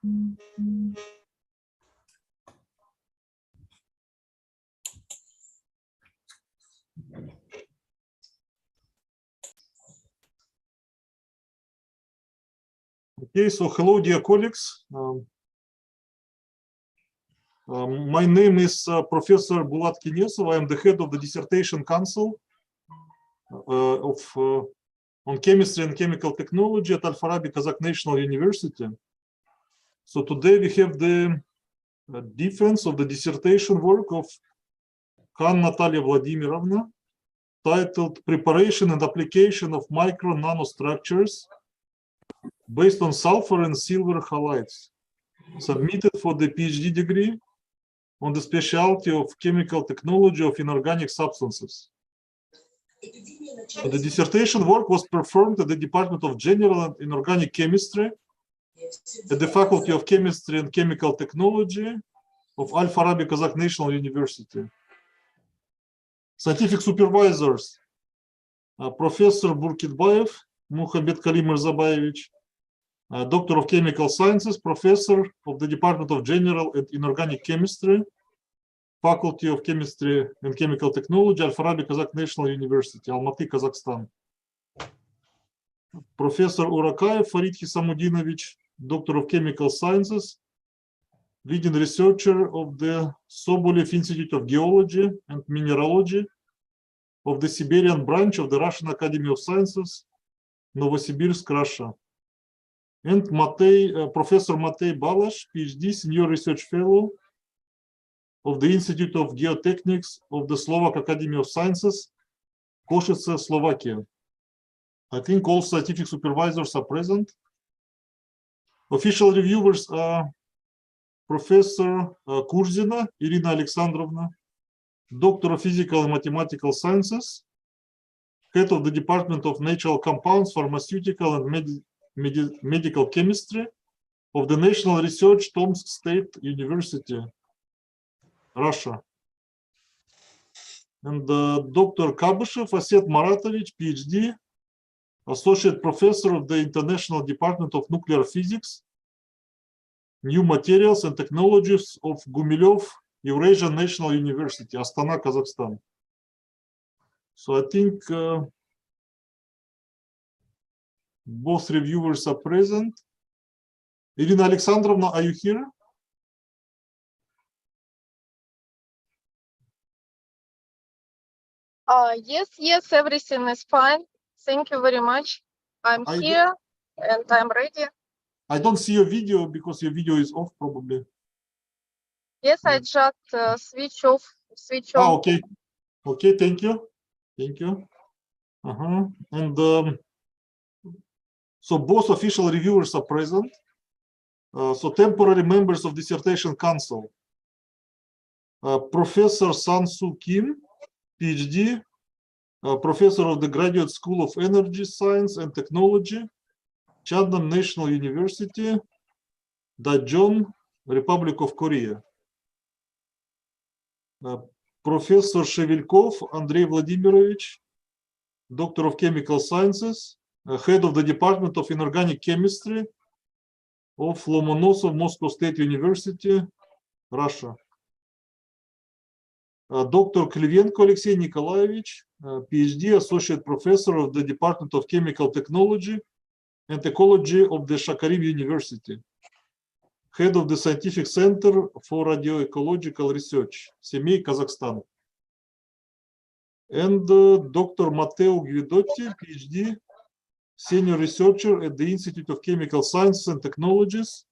Okay, so hello, dear colleagues. My name is Professor Bulat Kinesov. I am the head of the Dissertation Council on Chemistry and Chemical Technology at Al-Farabi Kazakh National University. So today we have the defense of the dissertation work of Khan Natalia Vladimirovna, titled Preparation and Application of Micro Nanostructures based on sulfur and silver halides, submitted for the PhD degree on the specialty of chemical technology of inorganic substances. So the dissertation work was performed at the Department of General and Inorganic Chemistry at the Faculty of Chemistry and Chemical Technology of Al-Farabi Kazakh National University. Scientific supervisors, Professor Burkitbayev Muhammad Karim Mirzabayevich, Doctor of Chemical Sciences, Professor of the Department of General and Inorganic Chemistry, Faculty of Chemistry and Chemical Technology, Al-Farabi Kazakh National University, Almaty, Kazakhstan. Professor Urakayev Farid Hisamudinovich, Doctor of Chemical Sciences, leading researcher of the Sobolev Institute of Geology and Mineralogy of the Siberian branch of the Russian Academy of Sciences, Novosibirsk, Russia. And Professor Matei Balash, PhD, Senior Research Fellow of the Institute of Geotechnics of the Slovak Academy of Sciences, Košice, Slovakia. I think all scientific supervisors are present. Official reviewers are Professor Kurzina Irina Alexandrovna, Doctor of Physical and Mathematical Sciences, Head of the Department of Natural Compounds, Pharmaceutical and Medical Chemistry of the National Research Tomsk State University, Russia. And Dr. Kabyshev Aset Maratovich, PhD, Associate Professor of the International Department of Nuclear Physics, New Materials and Technologies of Gumilev Eurasian National University, Astana, Kazakhstan. So I think both reviewers are present. Irina Alexandrovna, are you here? Yes, everything is fine. Thank you very much. I'm here and I'm ready. I don't see your video because your video is off probably. Yes, I just switch off. Oh, okay. Okay, thank you. Thank you. And so both official reviewers are present. So temporary members of Dissertation Council. Professor San-Soo Kim, PhD, Professor of the Graduate School of Energy Science and Technology, Chadam National University, Daejeon, Republic of Korea. Professor Shevelkov Andrei Vladimirovich, Doctor of Chemical Sciences, Head of the Department of Inorganic Chemistry of Lomonosov Moscow State University, Russia. Dr. Klivenko Alexey Nikolaevich, PhD, Associate Professor of the Department of Chemical Technology and Ecology of the Shakarim University, Head of the Scientific Center for Radioecological Research, Semey, Kazakhstan. And Dr. Matteo Guidotti, PhD, Senior Researcher at the Institute of Chemical Sciences and Technologies,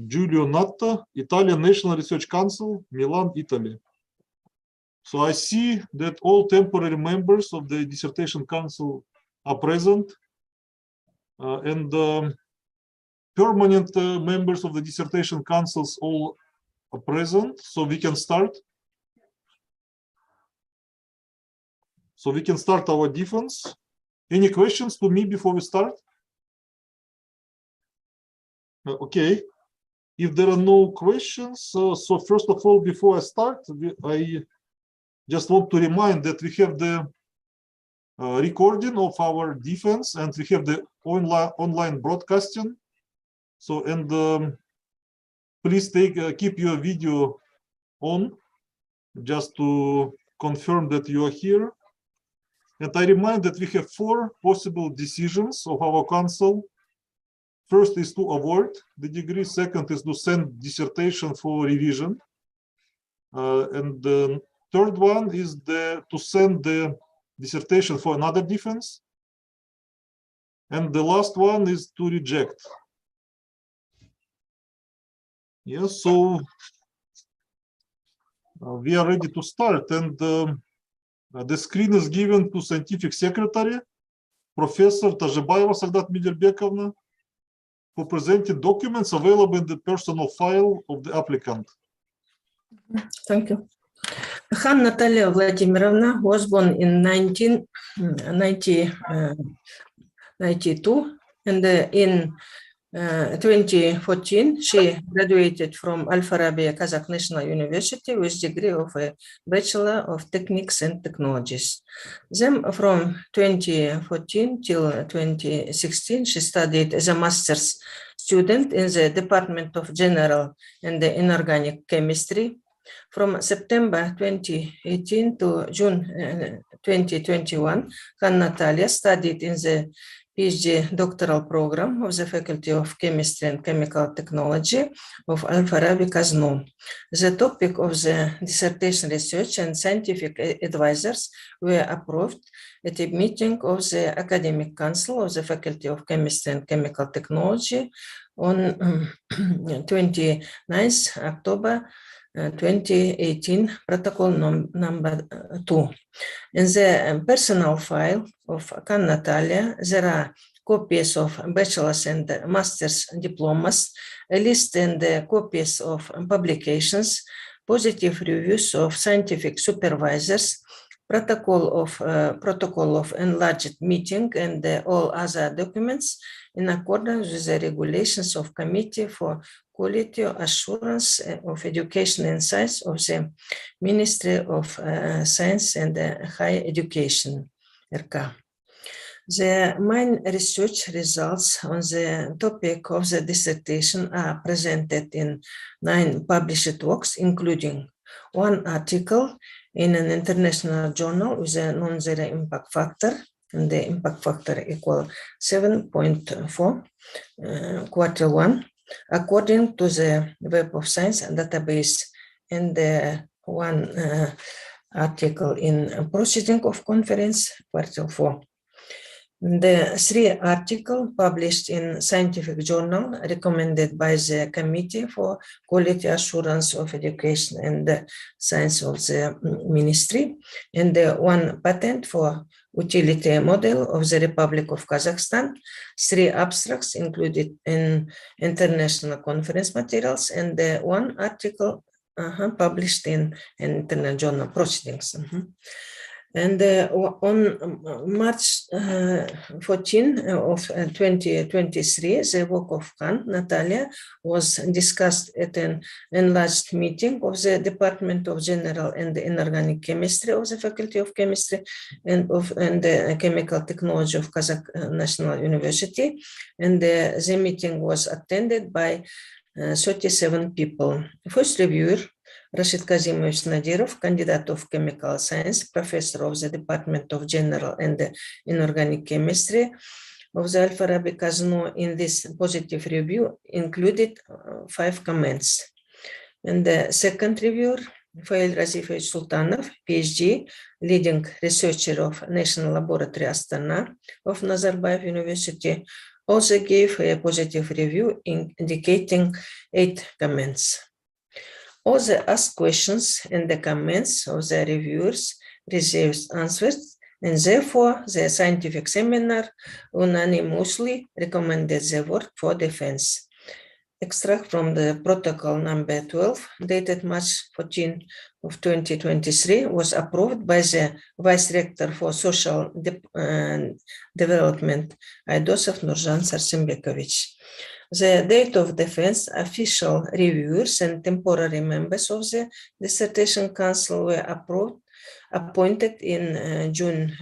Giulio Natta, Italian National Research Council, Milan, Italy. So I see that all temporary members of the Dissertation Council are present, and permanent members of the Dissertation Councils all are present, so we can start. So we can start our defense. Any questions to me before we start? Okay. If there are no questions, so first of all, before I start, I just want to remind that we have the recording of our defense and we have the online broadcasting So, and please keep your video on just to confirm that you are here. And I remind that we have 4 possible decisions of our council. First is to award the degree. Second is to send dissertation for revision. And the third one is to send the dissertation for another defense. And the last one is to reject. Yes, so we are ready to start. And the screen is given to scientific secretary, Professor Tajibaieva Sagdat Midilbekovna, who presented documents available in the personal file of the applicant. Thank you. Khan Natalia Vladimirovna was born in 1992, and in 2014 she graduated from Al-Farabi Kazakh National University with degree of a Bachelor of Techniques and Technologies. Then from 2014 till 2016 she studied as a master's student in the Department of General and Inorganic Chemistry. From September 2018 to June 2021, Khan Natalia studied in the PhD doctoral program of the Faculty of Chemistry and Chemical Technology of Al-Farabi KazNU. The topic of the dissertation research and scientific advisors were approved at a meeting of the Academic Council of the Faculty of Chemistry and Chemical Technology on 29th October 2018, protocol number 2. In the personal file of Khan Natalia, there are copies of bachelor's and master's diplomas, a list and copies of publications, positive reviews of scientific supervisors, protocol of enlarged meeting, and all other documents in accordance with the regulations of Committee for Quality Assurance of Education and Science of the Ministry of Science and Higher Education, RK. The main research results on the topic of the dissertation are presented in 9 published works, including 1 article in an international journal with a non-zero impact factor, and the impact factor equal 7.4, quarter 1, according to the Web of Science database, and 1 article in Proceeding of Conference, quarter 4. The 3 articles published in scientific journal recommended by the Committee for Quality Assurance of Education and Science of the Ministry, and 1 patent for utility model of the Republic of Kazakhstan, 3 abstracts included in international conference materials, and 1 article published in international journal Proceedings. And on March 14 of 2023, the work of Khan Natalia was discussed at an enlarged meeting of the Department of General and Inorganic Chemistry of the Faculty of Chemistry and the Chemical Technology of Kazakh National University. And the meeting was attended by 37 people. First reviewer, Rashid Kazimович Nadirov, candidate of chemical science, professor of the Department of General and Inorganic Chemistry of the Al-Farabi KazNU, in this positive review included 5 comments. And the second reviewer, Fail Razifovich Sultanov, PhD, leading researcher of National Laboratory Astana of Nazarbayev University, also gave a positive review indicating 8 comments. All the asked questions and the comments of the reviewers received answers, and therefore the scientific seminar unanimously recommended the work for defense. Extract from the protocol number 12, dated March 14 of 2023, was approved by the Vice Rector for Social Development, Aidosov Nurjan Sarsimbekovich. The date of defense, official reviewers and temporary members of the Dissertation Council were appointed in June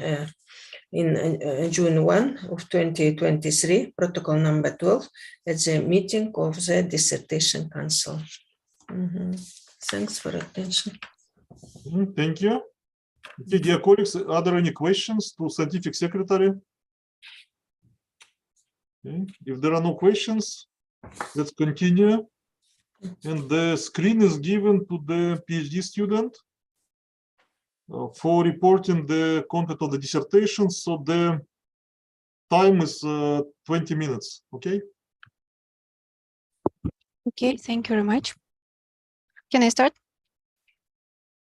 in June 1 of 2023, protocol number 12, at the meeting of the Dissertation Council. Thanks for attention. Thank you. Okay, dear colleagues, are there any questions to scientific secretary? Okay. If there are no questions, let's continue. And the screen is given to the PhD student for reporting the content of the dissertation. So the time is 20 minutes. Okay. Okay, thank you very much. Can I start?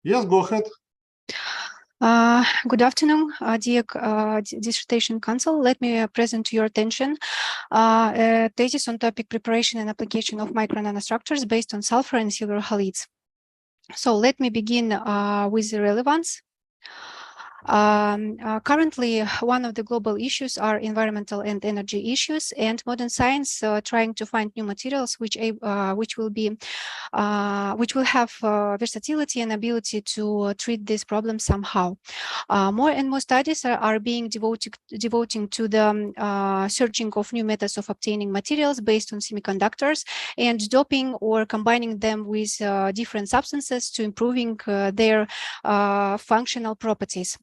Yes, go ahead. Good afternoon, dear Dissertation Council. Let me present to your attention a thesis on topic preparation and application of micro nanostructures based on sulfur and silver halides. So let me begin with the relevance. Currently, one of the global issues are environmental and energy issues, and modern science trying to find new materials which will have versatility and ability to treat this problem somehow. More and more studies are being devoting to the searching of new methods of obtaining materials based on semiconductors and doping or combining them with different substances to improving their functional properties.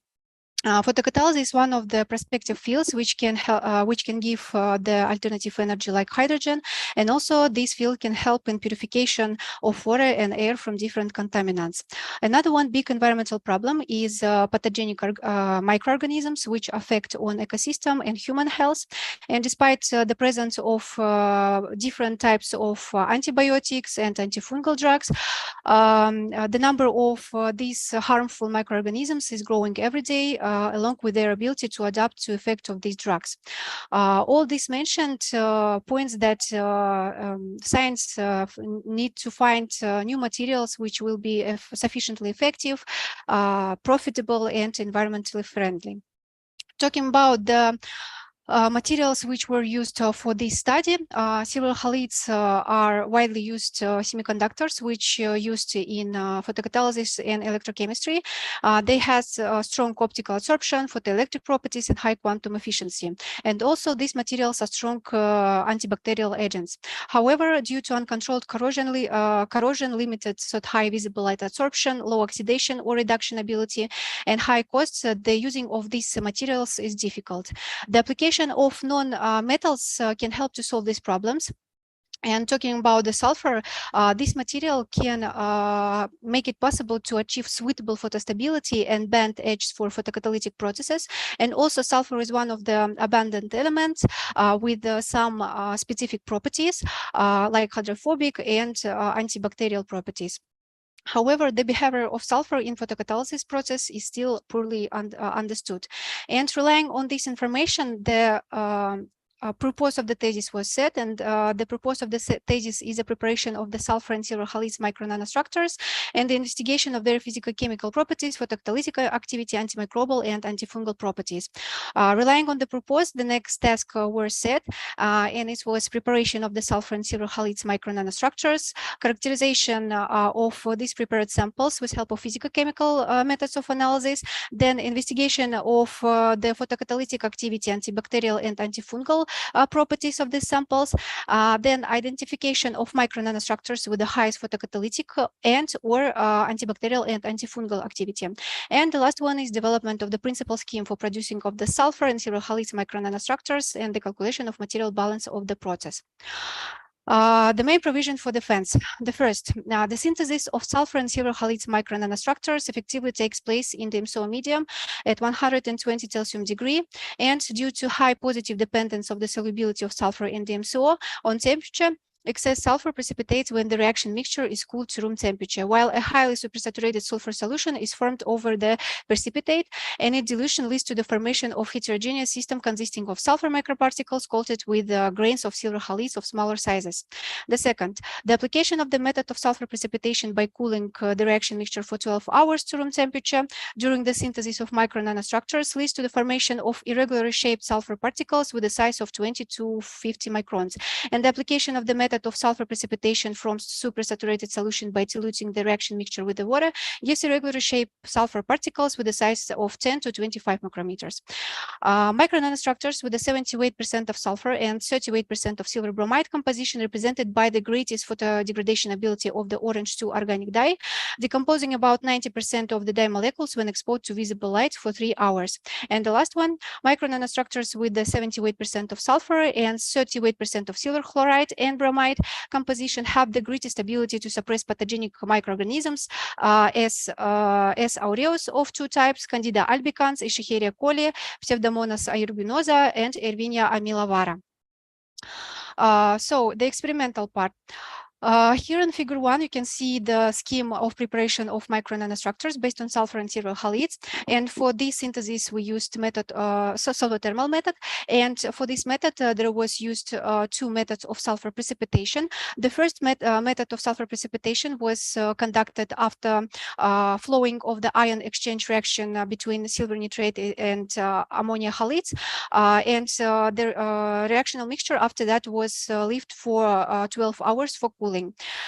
Photocatalysis is one of the prospective fields which can give the alternative energy like hydrogen, and also this field can help in purification of water and air from different contaminants. Another one big environmental problem is pathogenic microorganisms which affect on ecosystem and human health. And despite the presence of different types of antibiotics and antifungal drugs, the number of these harmful microorganisms is growing every day, along with their ability to adapt to effect of these drugs. All this mentioned points that science need to find new materials which will be sufficiently effective, profitable, and environmentally friendly. Talking about the materials which were used for this study, silver halides are widely used semiconductors which used in photocatalysis and electrochemistry. They have strong optical absorption, photoelectric properties, and high quantum efficiency. And also these materials are strong antibacterial agents. However, due to uncontrolled corrosion, limited high visible light absorption, low oxidation or reduction ability, and high costs, the using of these materials is difficult. The application of non-metals can help to solve these problems. And talking about the sulfur, this material can make it possible to achieve suitable photostability and band edges for photocatalytic processes. And also sulfur is one of the abundant elements with some specific properties like hydrophobic and antibacterial properties. However, the behavior of sulfur in photocatalysis process is still poorly understood. And relying on this information, the purpose of the thesis was set, and the purpose of the thesis is a preparation of the sulfur and silver halides micro nanostructures and the investigation of their physical-chemical properties, photocatalytic activity, antimicrobial and antifungal properties. Relying on the purpose, the next task were set, and it was preparation of the sulfur and silver halides micro nanostructures, characterization of these prepared samples with help of physical-chemical methods of analysis, then investigation of the photocatalytic activity, antibacterial and antifungal properties of these samples, then identification of micro nanostructures with the highest photocatalytic and or antibacterial and antifungal activity. And the last one is development of the principal scheme for producing of the sulfur and silver halides micro nanostructures and the calculation of material balance of the process. The main provision for defense. The first, the synthesis of sulfur and silver halides micro nanostructures effectively takes place in the MSO medium at 120 Celsius degree, and due to high positive dependence of the solubility of sulfur in the MSO on temperature, excess sulfur precipitates when the reaction mixture is cooled to room temperature, while a highly supersaturated sulfur solution is formed over the precipitate, and its dilution leads to the formation of heterogeneous system consisting of sulfur microparticles coated with grains of silver halides of smaller sizes. The second, the application of the method of sulfur precipitation by cooling the reaction mixture for 12 hours to room temperature during the synthesis of micro nanostructures leads to the formation of irregularly shaped sulfur particles with a size of 20 to 50 microns. And the application of the method method of sulfur precipitation from supersaturated solution by diluting the reaction mixture with the water gives irregular shape sulfur particles with a size of 10 to 25 micrometers. Micro nanostructures with a 78% of sulfur and 38% of silver bromide composition represented by the greatest photodegradation ability of the orange 2 organic dye, decomposing about 90% of the dye molecules when exposed to visible light for 3 hours. And the last one, micro nanostructures with the 78% of sulfur and 38% of silver chloride and bromide composition have the greatest ability to suppress pathogenic microorganisms as aureus of 2 types, Candida albicans, Escherichia coli, Pseudomonas aeruginosa, and Erwinia amylavara. So the experimental part. Here in figure 1, you can see the scheme of preparation of micro nanostructures based on sulfur and silver halides. And for this synthesis, we used method, solvothermal method. And for this method, there was used 2 methods of sulfur precipitation. The first method of sulfur precipitation was conducted after flowing of the ion exchange reaction between silver nitrate and ammonia halides. And the reactional mixture after that was left for 12 hours for cooling.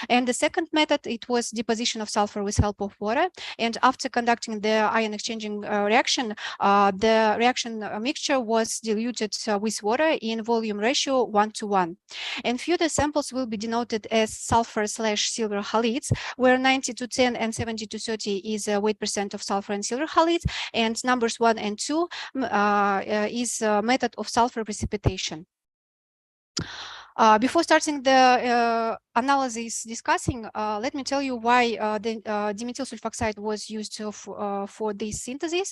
And the second method, it was deposition of sulfur with help of water. And after conducting the ion exchanging reaction, the reaction mixture was diluted with water in volume ratio 1:1. And further samples will be denoted as sulfur/silver halides, where 90:10 and 70:30 is weight percent of sulfur and silver halides, and numbers 1 and 2 is method of sulfur precipitation. Before starting the analysis discussing, let me tell you why the dimethyl sulfoxide was used for this synthesis.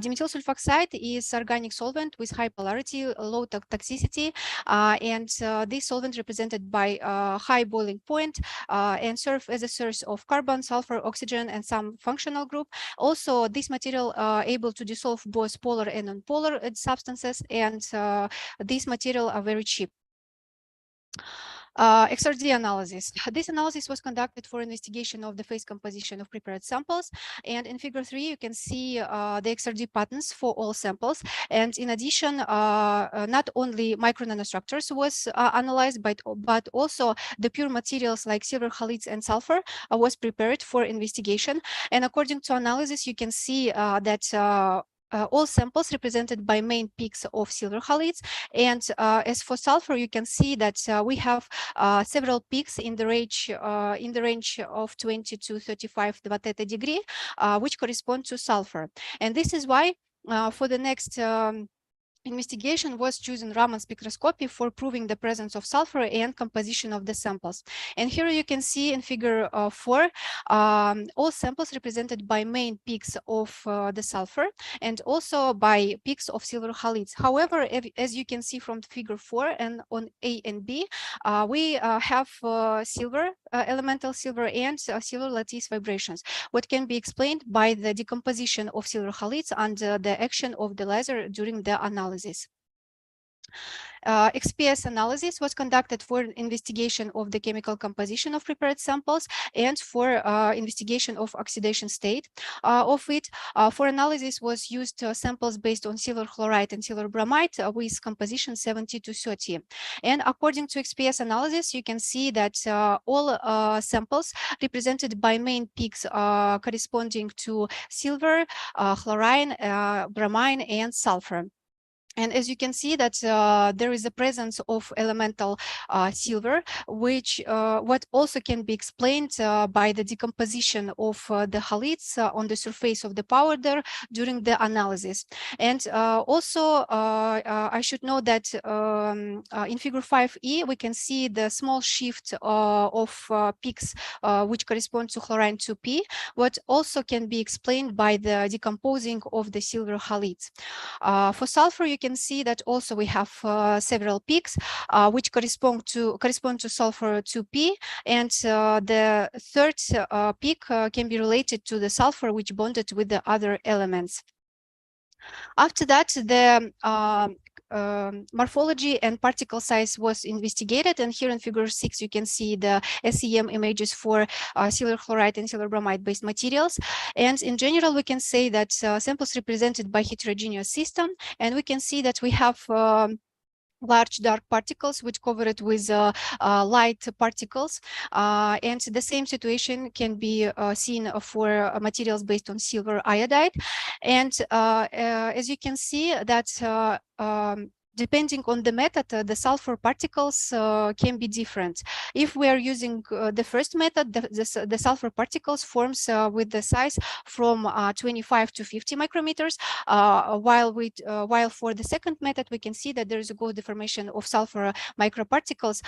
Dimethyl sulfoxide is organic solvent with high polarity, low toxicity, and this solvent represented by high boiling point and serve as a source of carbon, sulfur, oxygen, and some functional group. Also, this material able to dissolve both polar and nonpolar substances, and this material are very cheap. XRD analysis. This analysis was conducted for investigation of the phase composition of prepared samples. And in figure 3, you can see the XRD patterns for all samples. And in addition, not only micro nanostructures was analyzed, but also the pure materials like silver halides and sulfur was prepared for investigation. And according to analysis, you can see that all samples represented by main peaks of silver halides. And as for sulfur, you can see that we have several peaks in the range of 20 to 35 theta degree, which correspond to sulfur. And this is why for the next investigation was chosen Raman spectroscopy for proving the presence of sulfur and composition of the samples. And here you can see in figure 4, all samples represented by main peaks of the sulfur and also by peaks of silver halides. However, as you can see from figure 4 and on A and B, we have silver, elemental silver and silver lattice vibrations, what can be explained by the decomposition of silver halides under the action of the laser during the analysis. XPS analysis was conducted for investigation of the chemical composition of prepared samples and for investigation of oxidation state of it. For analysis was used samples based on silver chloride and silver bromide with composition 70 to 30. And according to XPS analysis, you can see that all samples represented by main peaks corresponding to silver, chlorine, bromine, and sulfur. And as you can see that there is a presence of elemental silver, which what also can be explained by the decomposition of the halides on the surface of the powder during the analysis. And also I should note that in figure 5E, we can see the small shift of peaks which correspond to chlorine 2P, what also can be explained by the decomposing of the silver halides. For sulfur, you can see that also we have several peaks which correspond to sulfur 2P, and the third peak can be related to the sulfur which bonded with the other elements. After that, the morphology and particle size was investigated, and here in figure 6 you can see the SEM images for silver chloride and silver bromide based materials. And in general, we can say that samples represented by heterogeneous system, and we can see that we have large dark particles which cover it with light particles, and the same situation can be seen for materials based on silver iodide. And as you can see that depending on the method, the sulfur particles can be different. If we are using the first method, the sulfur particles forms with the size from 25 to 50 micrometers, while for the second method, we can see that there is a good deformation of sulfur microparticles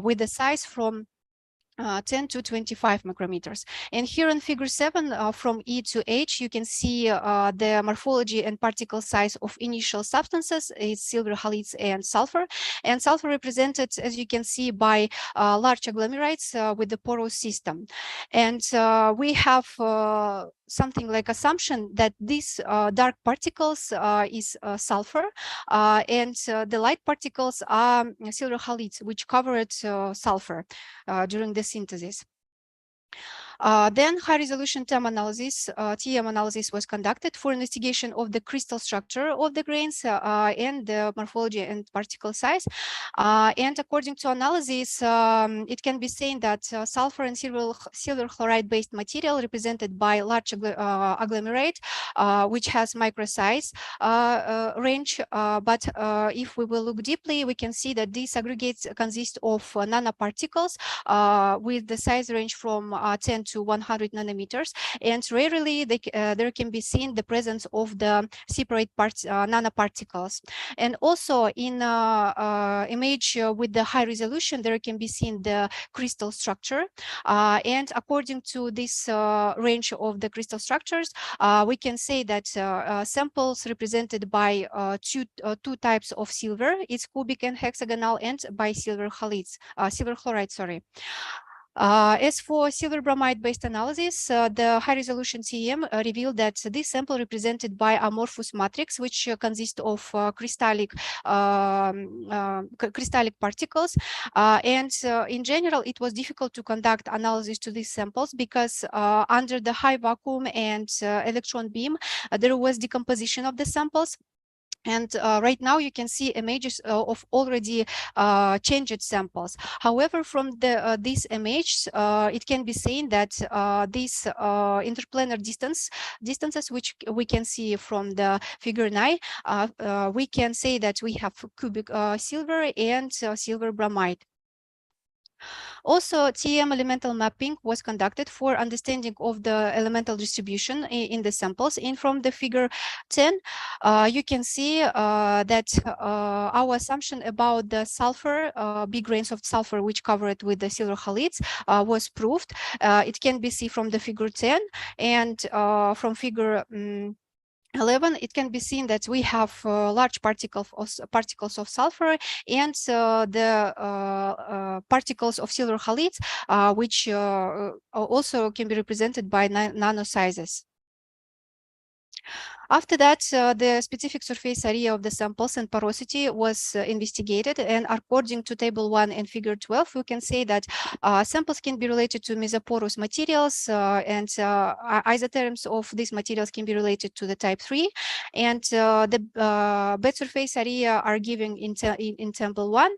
with the size from 10 to 25 micrometers. And here in figure 7, from E to H, you can see the morphology and particle size of initial substances, is silver halides and sulfur. And sulfur represented, as you can see, by large agglomerates with the porous system. And we have something like assumption that these dark particles is sulfur, and the light particles are silver halides, which covered sulfur during the synthesis. Then high-resolution TEM analysis, TEM analysis was conducted for investigation of the crystal structure of the grains and the morphology and particle size. And according to analysis, it can be seen that sulfur and silver chloride-based material represented by large agglomerate, which has micro size range. But if we will look deeply, we can see that these aggregates consist of nanoparticles with the size range from 10 to 100 nanometers, and rarely there can be seen the presence of the separate parts nanoparticles. And also in image with the high resolution, there can be seen the crystal structure, and according to this range of the crystal structures, we can say that samples represented by two types of silver, it's cubic and hexagonal, and by silver halides, silver chloride, sorry. As for silver bromide-based analysis, the high-resolution TEM revealed that this sample represented by amorphous matrix, which consists of crystallic particles. And in general, it was difficult to conduct analysis to these samples because under the high vacuum and electron beam, there was decomposition of the samples. And right now you can see images of already changed samples. However, from these images, it can be seen that these interplanar distances, which we can see from the figure 9, we can say that we have cubic silver and silver bromide. Also, TEM elemental mapping was conducted for understanding of the elemental distribution in the samples. And from the figure 10, you can see that our assumption about the sulfur, big grains of sulfur which covered with the silver halides, was proved. It can be seen from the figure 10, and from figure 11, it can be seen that we have large particles of sulfur and the particles of silver halides, which also can be represented by nano sizes. After that, the specific surface area of the samples and porosity was investigated, and according to table 1 and figure 12, we can say that samples can be related to mesoporous materials, and isotherms of these materials can be related to the type 3, and the bed surface area are given in table 1,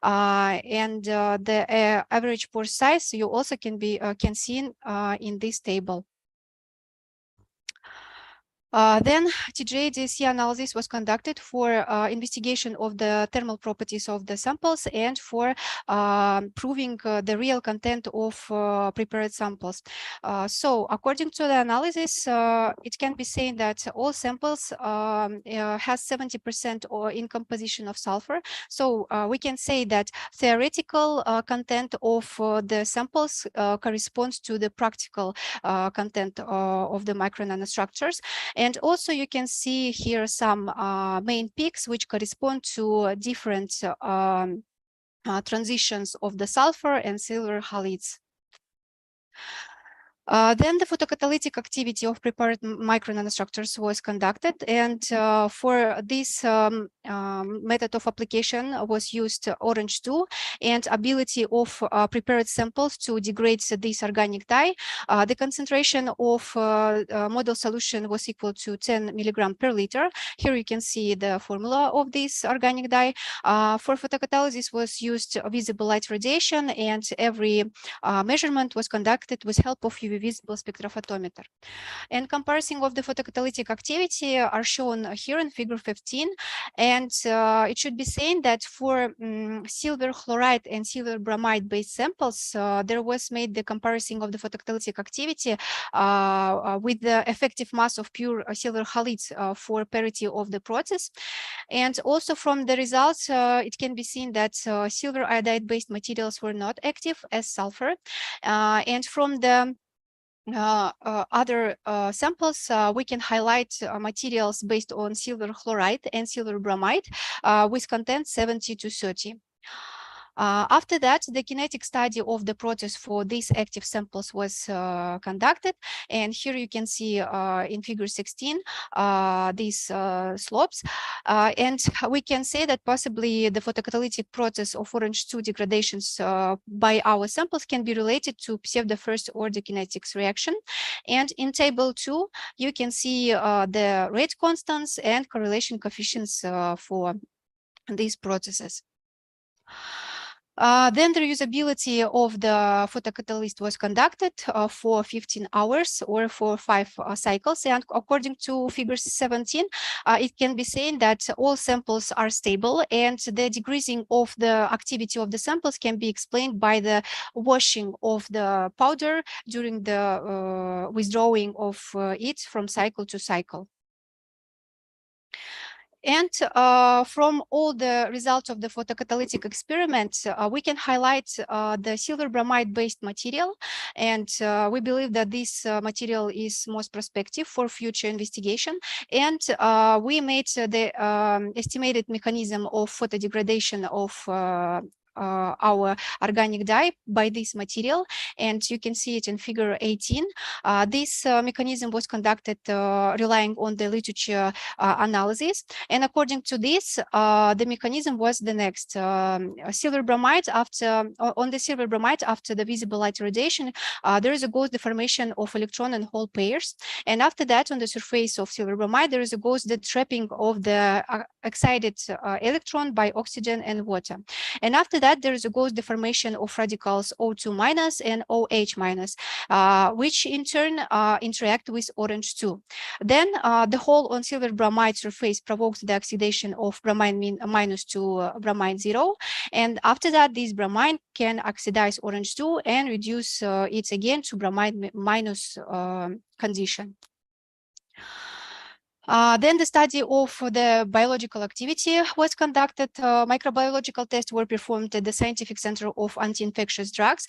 and the average pore size you also can see in this table. Then TJ-DSC analysis was conducted for investigation of the thermal properties of the samples and for proving the real content of prepared samples. So according to the analysis, it can be said that all samples has 70% or in composition of sulfur. So we can say that theoretical content of the samples corresponds to the practical content of the micro nanostructures. And also you can see here some main peaks which correspond to different transitions of the sulfur and silver halides. Then the photocatalytic activity of prepared micro nanostructures was conducted, and for this method of application was used Orange 2 and ability of prepared samples to degrade this organic dye. The concentration of model solution was equal to 10 milligram per liter. Here you can see the formula of this organic dye. For photocatalysis was used visible light radiation, and every measurement was conducted with help of UV visible spectrophotometer. And comparison of the photocatalytic activity are shown here in figure 15. And it should be said that for silver chloride and silver bromide based samples, there was made the comparison of the photocatalytic activity with the effective mass of pure silver halides for parity of the process. And also from the results, it can be seen that silver iodide based materials were not active as sulfur. And from the other samples, we can highlight materials based on silver chloride and silver bromide with content 70 to 30. After that, the kinetic study of the process for these active samples was conducted. And here you can see in figure 16 these slopes. And we can say that possibly the photocatalytic process of Orange 2 degradations by our samples can be related to pseudo first order kinetics reaction. And in table 2, you can see the rate constants and correlation coefficients for these processes. Then the reusability of the photocatalyst was conducted for 15 hours or for 5 cycles. And according to figure 17, it can be said that all samples are stable, and the decreasing of the activity of the samples can be explained by the washing of the powder during the withdrawing of it from cycle to cycle. And from all the results of the photocatalytic experiment, we can highlight the silver bromide based material. And we believe that this material is most prospective for future investigation. And we made the estimated mechanism of photodegradation of our organic dye by this material, and you can see it in figure 18. This mechanism was conducted relying on the literature analysis, and according to this, the mechanism was the next: silver bromide on the silver bromide after the visible light radiation, there is a gauge deformation of electron and hole pairs, and after that, on the surface of silver bromide, there is a gauge trapping of the excited electron by oxygen and water, and after that, there is a gauge deformation of radicals O2 minus and OH minus, which in turn interact with Orange 2. Then the hole on silver bromide surface provokes the oxidation of bromine minus to bromine 0. And after that, this bromine can oxidize Orange 2 and reduce it again to bromide minus condition. Then the study of the biological activity was conducted. Microbiological tests were performed at the Scientific Center of Anti-Infectious Drugs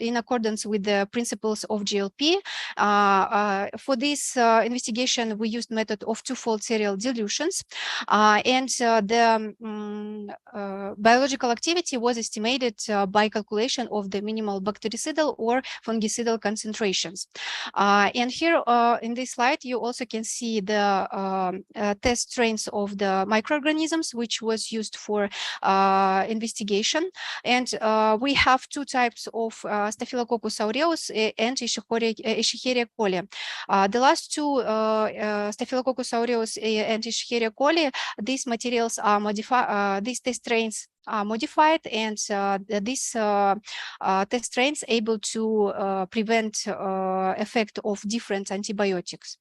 in accordance with the principles of GLP. For this investigation, we used method of twofold serial dilutions, and the biological activity was estimated by calculation of the minimal bactericidal or fungicidal concentrations. And here in this slide, you also can see the test strains of the microorganisms, which was used for investigation. And we have two types of Staphylococcus aureus and Escherichia coli. The last two, Staphylococcus aureus and Escherichia coli, these materials are modified, these test strains are modified, and these test strains able to prevent effect of different antibiotics.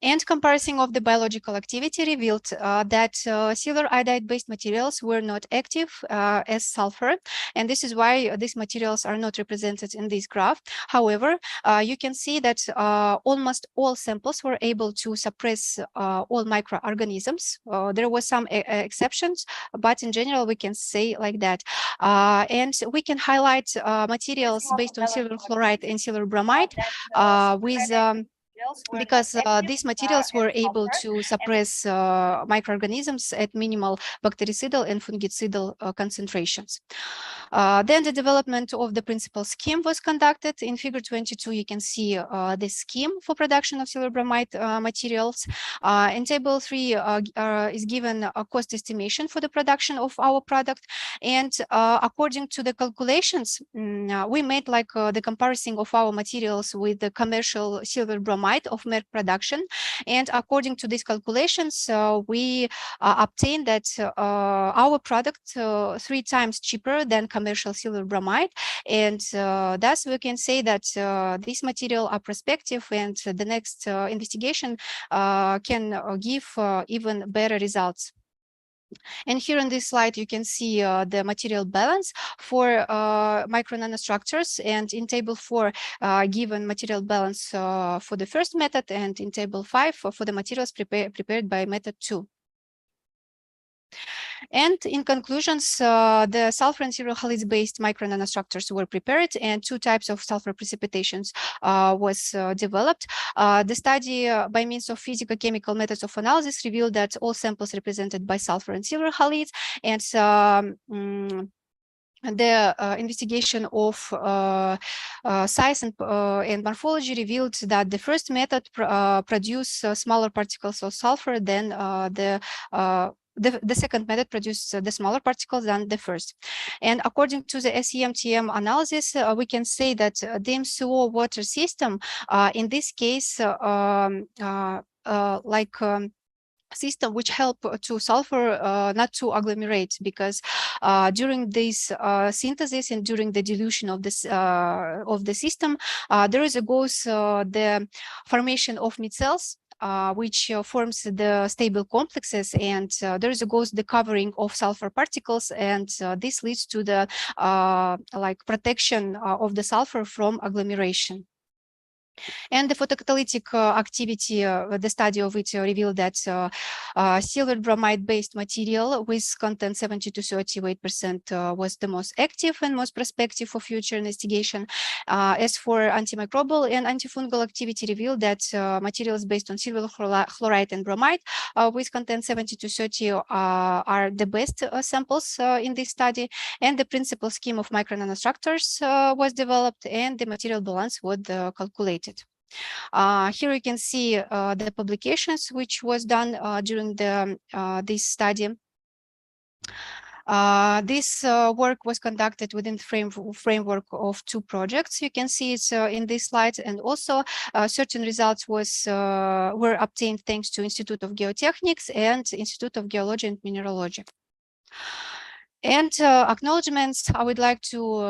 And comparison of the biological activity revealed that silver iodide-based materials were not active as sulfur, and this is why these materials are not represented in this graph. However, you can see that almost all samples were able to suppress all microorganisms. There were some exceptions, but in general, we can say like that. And we can highlight materials based on silver chloride and silver bromide with because these materials were able to suppress microorganisms at minimal bactericidal and fungicidal concentrations. Then the development of the principal scheme was conducted. In figure 22, you can see the scheme for production of silver bromide materials. In table 3 is given a cost estimation for the production of our product. And according to the calculations, we made like the comparison of our materials with the commercial silver bromide of Merck production. And according to these calculations, we obtained that our product 3 times cheaper than commercial silver bromide. And thus we can say that these materials are prospective, and the next investigation can give even better results. And here on this slide, you can see the material balance for micro nanostructures. And in table 4, given material balance for the first method, and in table 5 for the materials prepared by method 2. And in conclusions, the sulfur and silver halides-based micro nanostructures were prepared, and 2 types of sulfur precipitations was developed. The study by means of physico-chemical methods of analysis revealed that all samples represented by sulfur and silver halides, and the investigation of size and morphology revealed that the first method produced smaller particles of sulfur than the second method produced the smaller particles than the first. And according to the SEM-TM analysis, we can say that the MCO water system, in this case, system which help to sulfur not to agglomerate, because during this synthesis and during the dilution of this of the system, there is a goes the formation of micelles, which forms the stable complexes, and there is a goes the covering of sulfur particles, and this leads to the like protection of the sulfur from agglomeration. And the photocatalytic activity, the study of it revealed that silver bromide-based material with content 70 to 38% was the most active and most prospective for future investigation. As for antimicrobial and antifungal activity revealed that materials based on silver chloride and bromide with content 70 to 30 are the best samples in this study. And the principal scheme of micro nanostructures was developed, and the material balance was calculated. Here you can see the publications which was done during the this study. This work was conducted within the framework of 2 projects. You can see it in this slide, and also certain results were obtained thanks to Institute of Geotechnics and Institute of Geology and Mineralogy. And acknowledgements, I would like to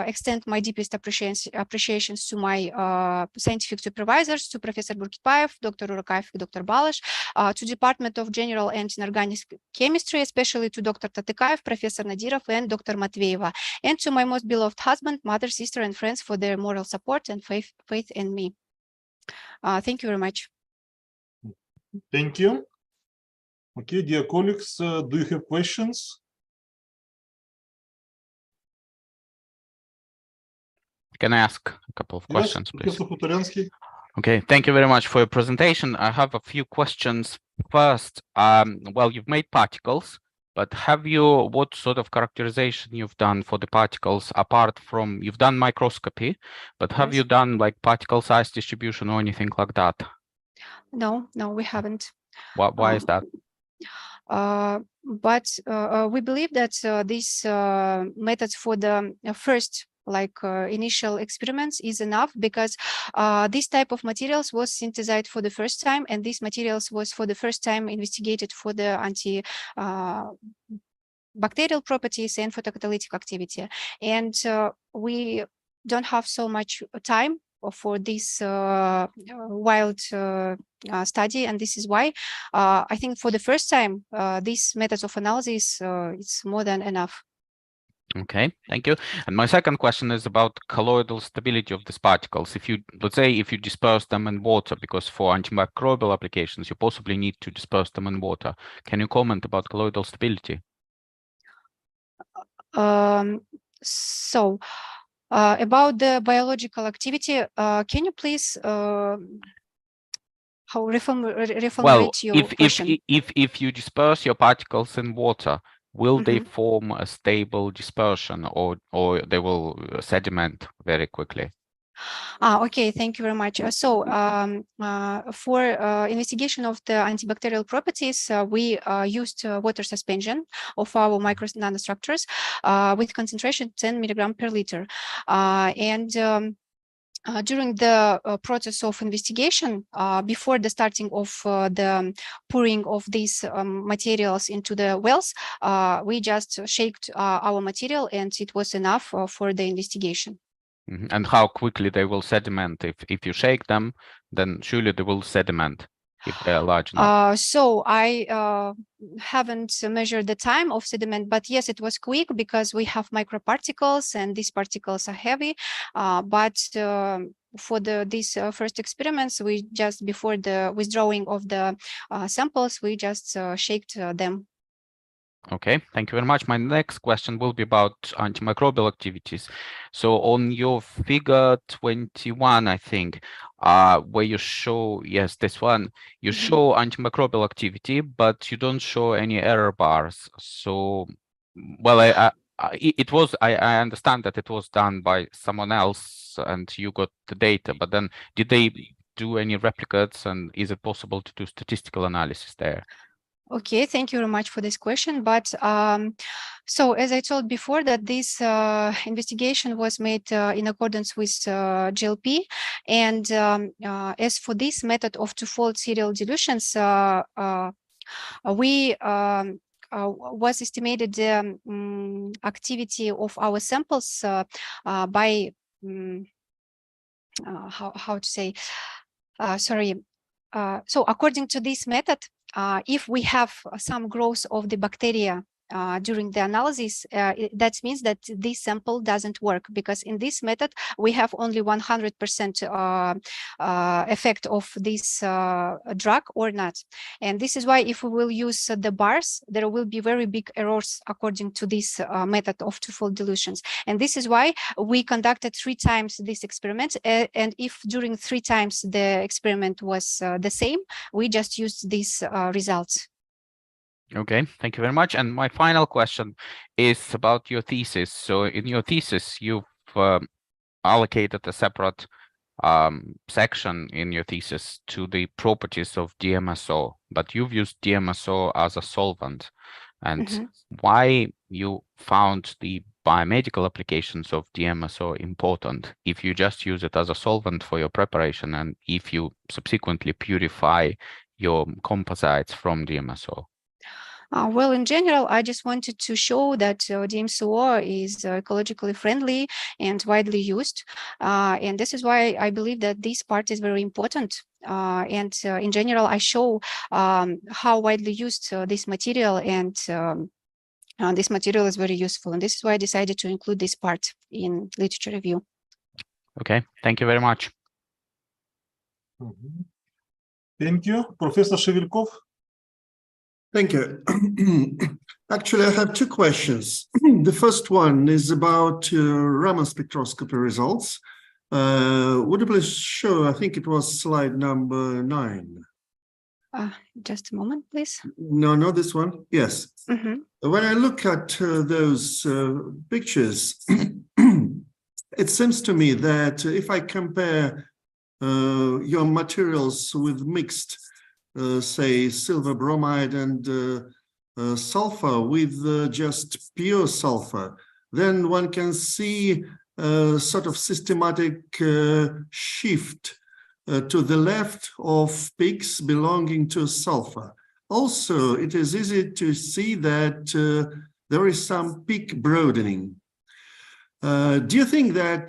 extend my deepest appreciations to my scientific supervisors, to Professor Burkitbayev, Dr. Urakayev, Dr. Balash, to Department of General and Inorganic Chemistry, especially to Dr. Tatykayev, Professor Nadirov, and Dr. Matveyeva, and to my most beloved husband, mother, sister, and friends for their moral support and faith in me. Thank you very much. Thank you. Okay, dear colleagues, do you have questions? Can I ask a couple of questions, Yes, please? Okay, thank you very much for your presentation. I have a few questions. First, well, you've made particles, but what sort of characterization you've done for the particles apart from, you've done microscopy, but have you done like particle size distribution or anything like that? No, we haven't. Why is that? But we believe that these methods for the first initial experiments is enough, because this type of materials was synthesized for the first time, and these materials was for the first time investigated for the bacterial properties and photocatalytic activity. And we don't have so much time for this wild study, and this is why I think for the first time these methods of analysis it's more than enough. Okay, thank you. And my second question is about colloidal stability of these particles. If you, let's say, if you disperse them in water, because for antimicrobial applications, you possibly need to disperse them in water. Can you comment about colloidal stability? So about the biological activity, can you please reformulate your question. If you disperse your particles in water, will they form a stable dispersion, or they will sediment very quickly? Okay, thank you very much. For investigation of the antibacterial properties, we used water suspension of our micro nanostructures with concentration 10 milligram per liter. During the process of investigation, before the starting of the pouring of these materials into the wells, we just shaked our material, and it was enough for the investigation. And how quickly they will sediment? If you shake them, then surely they will sediment if they are large enough. So I haven't measured the time of sediment, but yes, it was quick because we have microparticles and these particles are heavy. But for these first experiments, we just, before the withdrawing of the samples, we just shaked them. Okay, thank you very much. My next question will be about antimicrobial activities. So on your figure 21, I think, where you show, yes, this one, you show antimicrobial activity, but you don't show any error bars. So, well, I understand that it was done by someone else and you got the data, but then did they do any replicates, and is it possible to do statistical analysis there? Okay, thank you very much for this question. But so as I told before, that this investigation was made in accordance with GLP. And as for this method of two-fold serial dilutions, we was estimated the activity of our samples by how to say, sorry. So according to this method, if we have some growth of the bacteria during the analysis, that means that this sample doesn't work, because in this method we have only 100% effect of this drug or not. And this is why if we will use the bars, there will be very big errors according to this method of two-fold dilutions. And this is why we conducted 3 times this experiment. And if during 3 times the experiment was the same, we just used these results. Okay, thank you very much. And my final question is about your thesis. So in your thesis, you've allocated a separate section in your thesis to the properties of DMSO, but you've used DMSO as a solvent. And why you found the biomedical applications of DMSO important if you just use it as a solvent for your preparation, and if you subsequently purify your composites from DMSO? Well, in general, I just wanted to show that DMSO is ecologically friendly and widely used. And this is why I believe that this part is very important. And in general, I show how widely used this material, and this material is very useful. And this is why I decided to include this part in literature review. Okay, thank you very much. Thank you. Professor Shevelkov. Thank you. Actually, I have 2 questions. The first one is about Raman spectroscopy results. Would you please show, I think it was slide number 9. Just a moment, please. No, not this one. Yes. When I look at those pictures, it seems to me that if I compare your materials with mixed say silver bromide and sulfur with just pure sulfur, then one can see a sort of systematic shift to the left of peaks belonging to sulfur. Also, it is easy to see that there is some peak broadening. Do you think that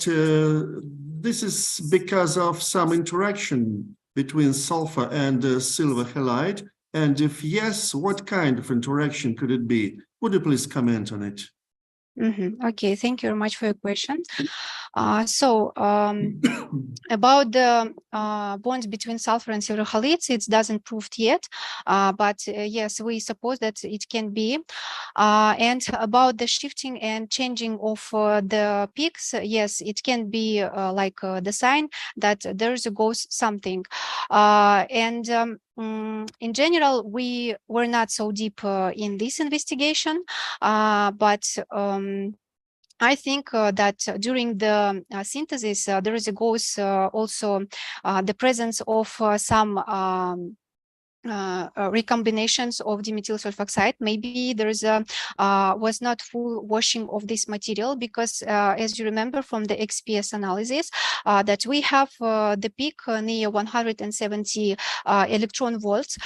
this is because of some interaction between sulfur and silver halide? And if yes, what kind of interaction could it be? Would you please comment on it? Okay, thank you very much for your question. About the bonds between sulfur and silver halides, it doesn't proved yet, but yes, we suppose that it can be. And about the shifting and changing of the peaks, yes, it can be like the sign that there's a goes something. In general, we were not so deep in this investigation, but I think that during the synthesis, there is a goes also the presence of some recombinations of dimethyl sulfoxide. Maybe there is a was not full washing of this material, because as you remember from the XPS analysis, that we have the peak near 170 electron volts,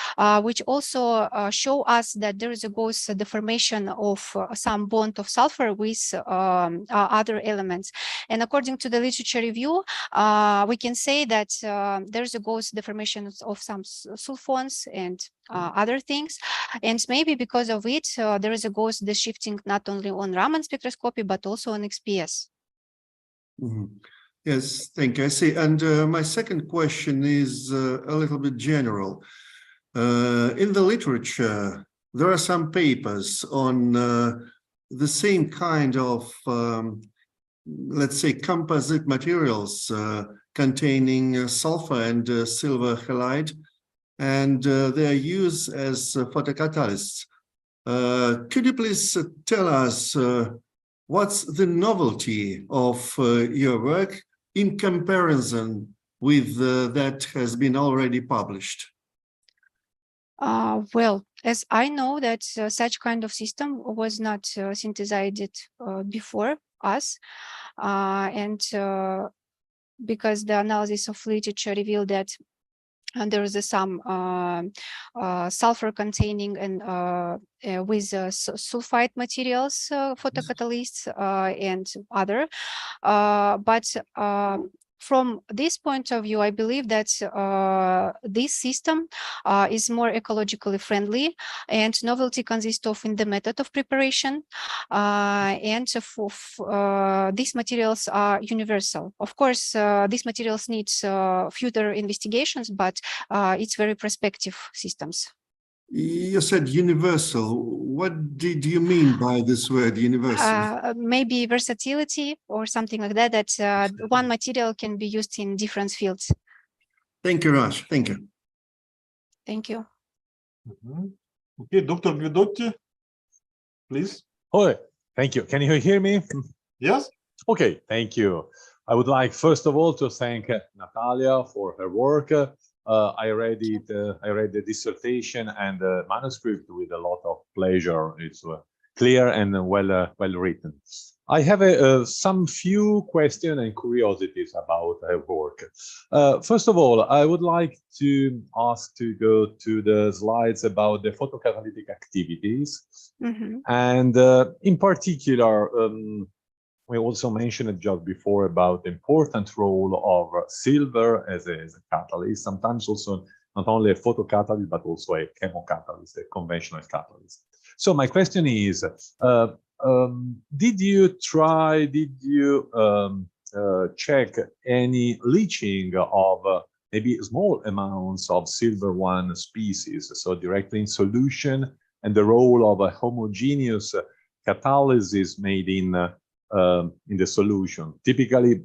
which also show us that there is a goes the formation of some bond of sulfur with other elements. And according to the literature review, we can say that there's a goes the formation of some sulfones and other things, and maybe because of it there is a goes the shifting not only on Raman spectroscopy but also on XPS. Yes, thank you. I see. And my second question is a little bit general. In the literature, there are some papers on the same kind of, let's say, composite materials containing sulfur and silver halide, and they are used as photocatalysts. Could you please tell us what's the novelty of your work in comparison with that has been already published? Well, as I know that such kind of system was not synthesized before us, and because the analysis of literature revealed that and there is some sulfur containing and with sulfide materials, photocatalysts and other. But from this point of view, I believe that this system is more ecologically friendly, and novelty consists of in the method of preparation, and these materials are universal. Of course, these materials need further investigations, but it's very prospective systems. You said universal. What did you mean by this word universal? Maybe versatility or something like that, that one material can be used in different fields. Thank you, Raj. Thank you. Thank you. Okay, Dr. Guidotti, please. Oh, thank you. Can you hear me? Yes. Okay, thank you. I would like, first of all, to thank Natalia for her work. I read it. I read the dissertation and the manuscript with a lot of pleasure. It's clear and well written. I have some few questions and curiosities about her work. First of all, I would like to ask to go to the slides about the photocatalytic activities, and in particular. We also mentioned it just before about the important role of silver as a catalyst, sometimes also not only a photocatalyst, but also a chemocatalyst, a conventional catalyst. So my question is, did you check any leaching of maybe small amounts of silver one species, so directly in solution, and the role of a homogeneous catalysis made in the solution, typically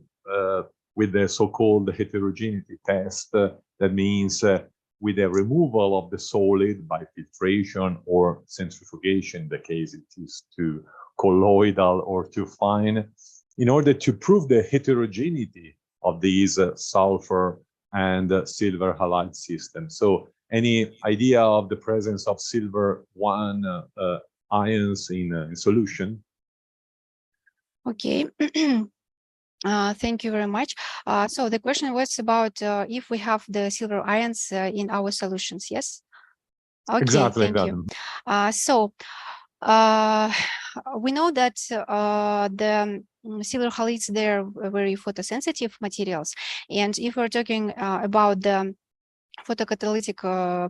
with the so-called heterogeneity test, that means with the removal of the solid by filtration or centrifugation, in the case it is too colloidal or too fine, in order to prove the heterogeneity of these sulfur and silver halide systems. So any idea of the presence of silver one ions in solution? Okay. Thank you very much. So the question was about if we have the silver ions in our solutions, yes? Okay, exactly, thank you. So we know that the silver halides, they're very photosensitive materials. And if we're talking about the photocatalytic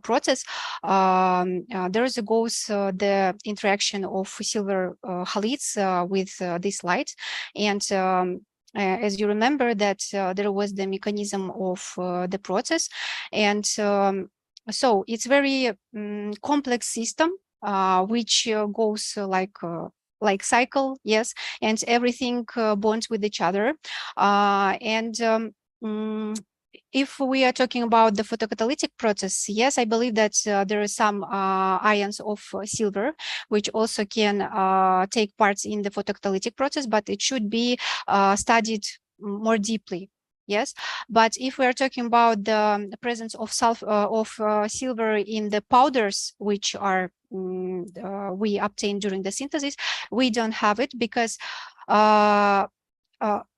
process, there is goes the interaction of silver halides with this light, and as you remember that there was the mechanism of the process, and so it's very complex system which goes like cycle, yes, and everything bonds with each other, if we are talking about the photocatalytic process, yes, I believe that there are some ions of silver which also can take parts in the photocatalytic process, but it should be studied more deeply. Yes, but if we are talking about the presence of silver in the powders which are we obtain during the synthesis, we don't have it because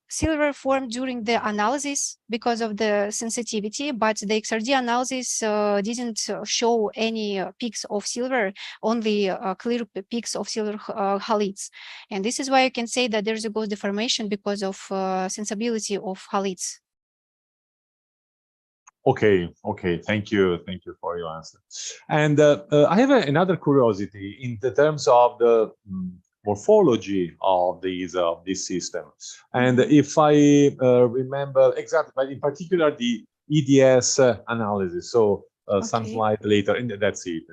silver formed during the analysis because of the sensitivity, but the XRD analysis didn't show any peaks of silver, only clear peaks of silver halides. And this is why I can say that there's a ghost deformation because of sensibility of halides. Okay, thank you for your answer. And I have another curiosity in the terms of the morphology of this system. And if I remember exactly, but in particular the EDS analysis, so some slide later, and that's it.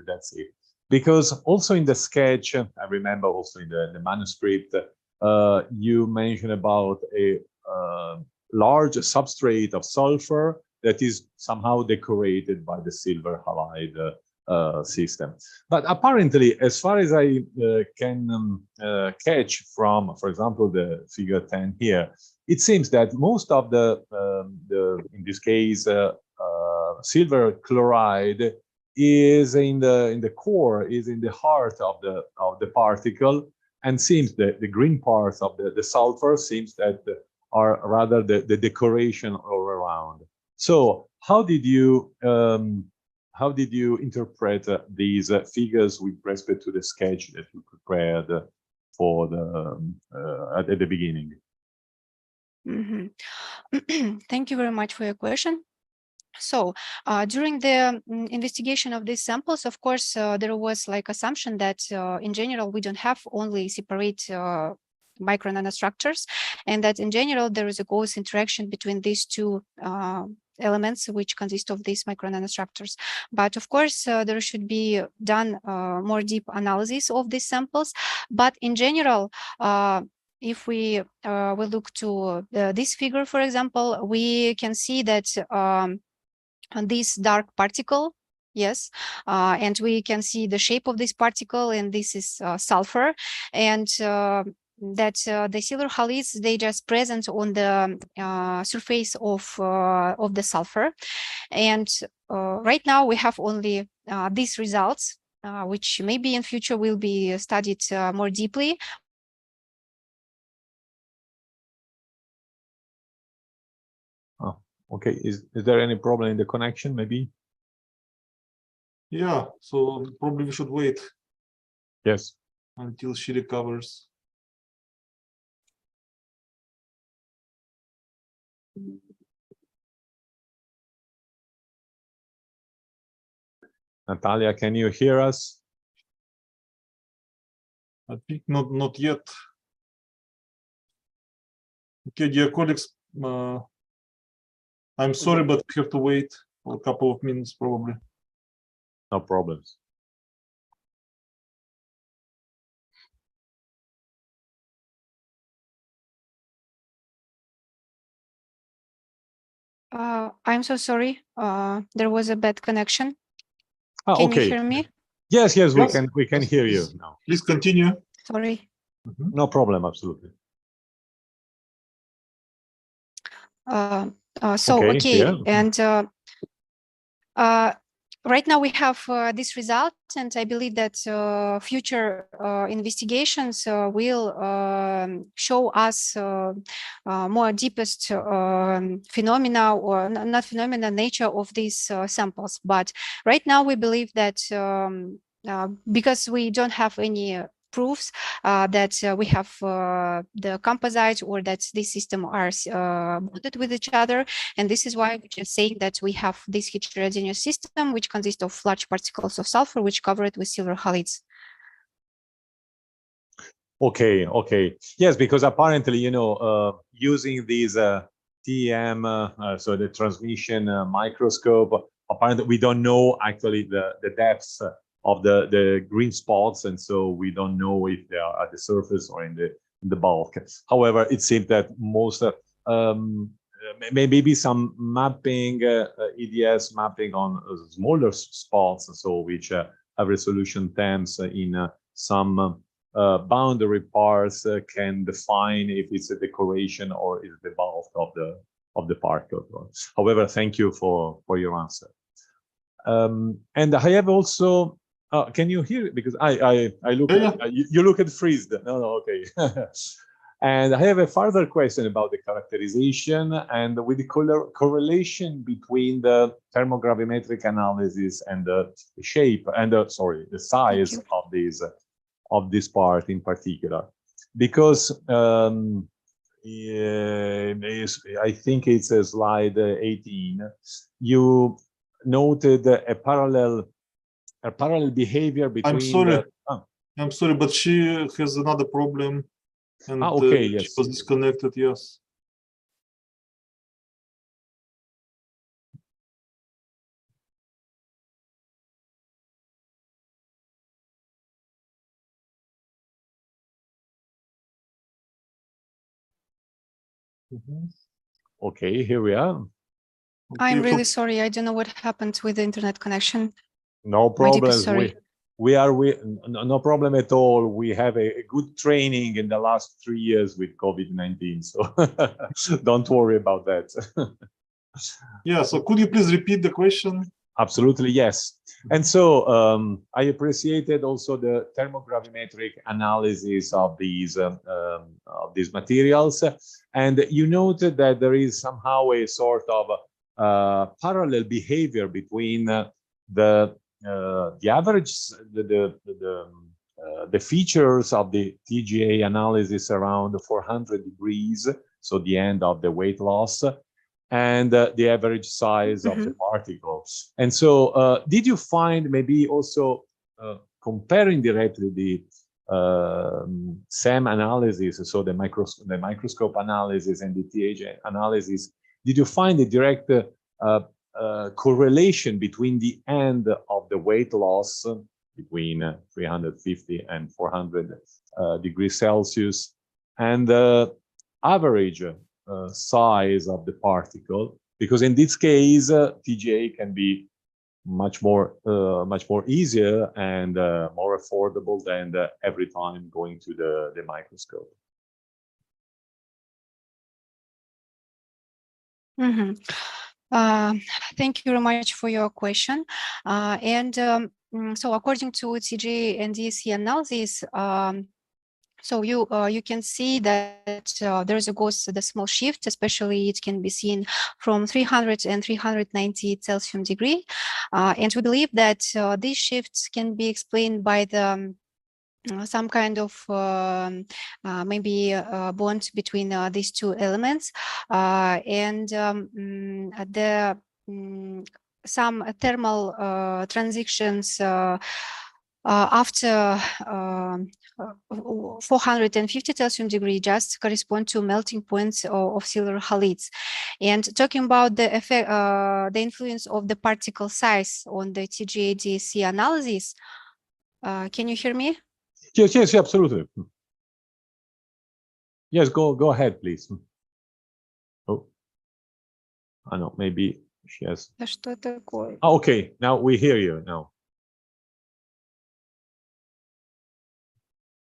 Because also in the sketch, I remember also in the manuscript, you mentioned about a large substrate of sulfur that is somehow decorated by the silver halide system. But apparently, as far as I can catch from, for example, the figure 10 here, it seems that most of the in this case, silver chloride is in the core, is in the heart of the particle, and seems that the green parts of the sulfur seems that are rather the decoration all around. So how did you interpret these figures with respect to the sketch that you prepared for at the beginning? Thank you very much for your question. So during the investigation of these samples, of course, there was like assumption that in general, we don't have only separate micro nanostructures, and that in general, there is a close interaction between these two elements which consist of these micro nanostructures. But of course, there should be done more deep analysis of these samples. But in general, if we will look to this figure, for example, we can see that this dark particle, yes, and we can see the shape of this particle, and this is sulfur, and that the silver halides, they just present on the surface of the sulfur. And right now we have only these results, which maybe in future will be studied more deeply. Oh, okay. Is there any problem in the connection, maybe? Yeah, so probably we should wait. Yes. Until she recovers. Natalia, can you hear us? I think not yet. Okay, dear colleagues, I'm sorry, but we have to wait for a couple of minutes, probably. No problems. I'm so sorry. There was a bad connection. Ah, Can okay. you hear me? Yes, we can hear you now. Please continue. Sorry. No problem, absolutely. Okay, yeah. and right now we have this result, and I believe that future investigations will show us more deepest phenomena, or not phenomena, nature of these samples. But right now we believe that because we don't have any proofs that we have the composites, or that this system are bonded with each other, and this is why we just say that we have this heterogeneous system which consists of large particles of sulfur which cover it with silver halides. Okay, okay. Yes, because apparently, you know, using these TM, so the transmission microscope, apparently we don't know actually the depths of the green spots, and so we don't know if they are at the surface or in the bulk. However, it seems that most maybe some mapping, EDS mapping on smaller spots, so which have resolution temps in some boundary parts can define if it's a decoration or is the bulk of the particle. However, thank you for your answer. And I have also, can you hear it? Because I look, Yeah. you look at freezed. No, okay. And I have a further question about the characterization and with the correlation between the thermogravimetric analysis and the shape and the size of this part in particular, because I think it's a slide 18. You noted a parallel behavior between. I'm sorry, but she has another problem, and okay, she yes, was disconnected. Yes. Okay, here we are. I'm really sorry. I don't know what happened with the internet connection. No problem. Sorry. No problem at all. We have a good training in the last 3 years with COVID-19, so don't worry about that. Yeah. So could you please repeat the question? Absolutely, yes. And so I appreciated also the thermogravimetric analysis of these materials, and you noted that there is somehow a sort of parallel behavior between the average, the features of the TGA analysis around 400 degrees, so the end of the weight loss, and the average size of the particles. And so did you find maybe also comparing directly the SEM analysis, so the microscope analysis and the TGA analysis, did you find a direct correlation between the end of the weight loss between 350 and 400 degrees Celsius and the average size of the particle? Because in this case, TGA can be much more easier and more affordable than every time going to the microscope. Thank you very much for your question. So according to TGA and DSC analysis, so you can see that there's the small shift, especially it can be seen from 300 and 390 Celsius degree. And we believe that these shifts can be explained by the some kind of maybe bond between these two elements, and some thermal transitions after 450 Celsius degree just correspond to melting points of silver halides. And talking about the effect, the influence of the particle size on the TGA-DSC analysis, can you hear me? Yes, absolutely. Yes, go ahead, please. Oh, I know, maybe she has. Что такое? Oh, okay, now we hear you now.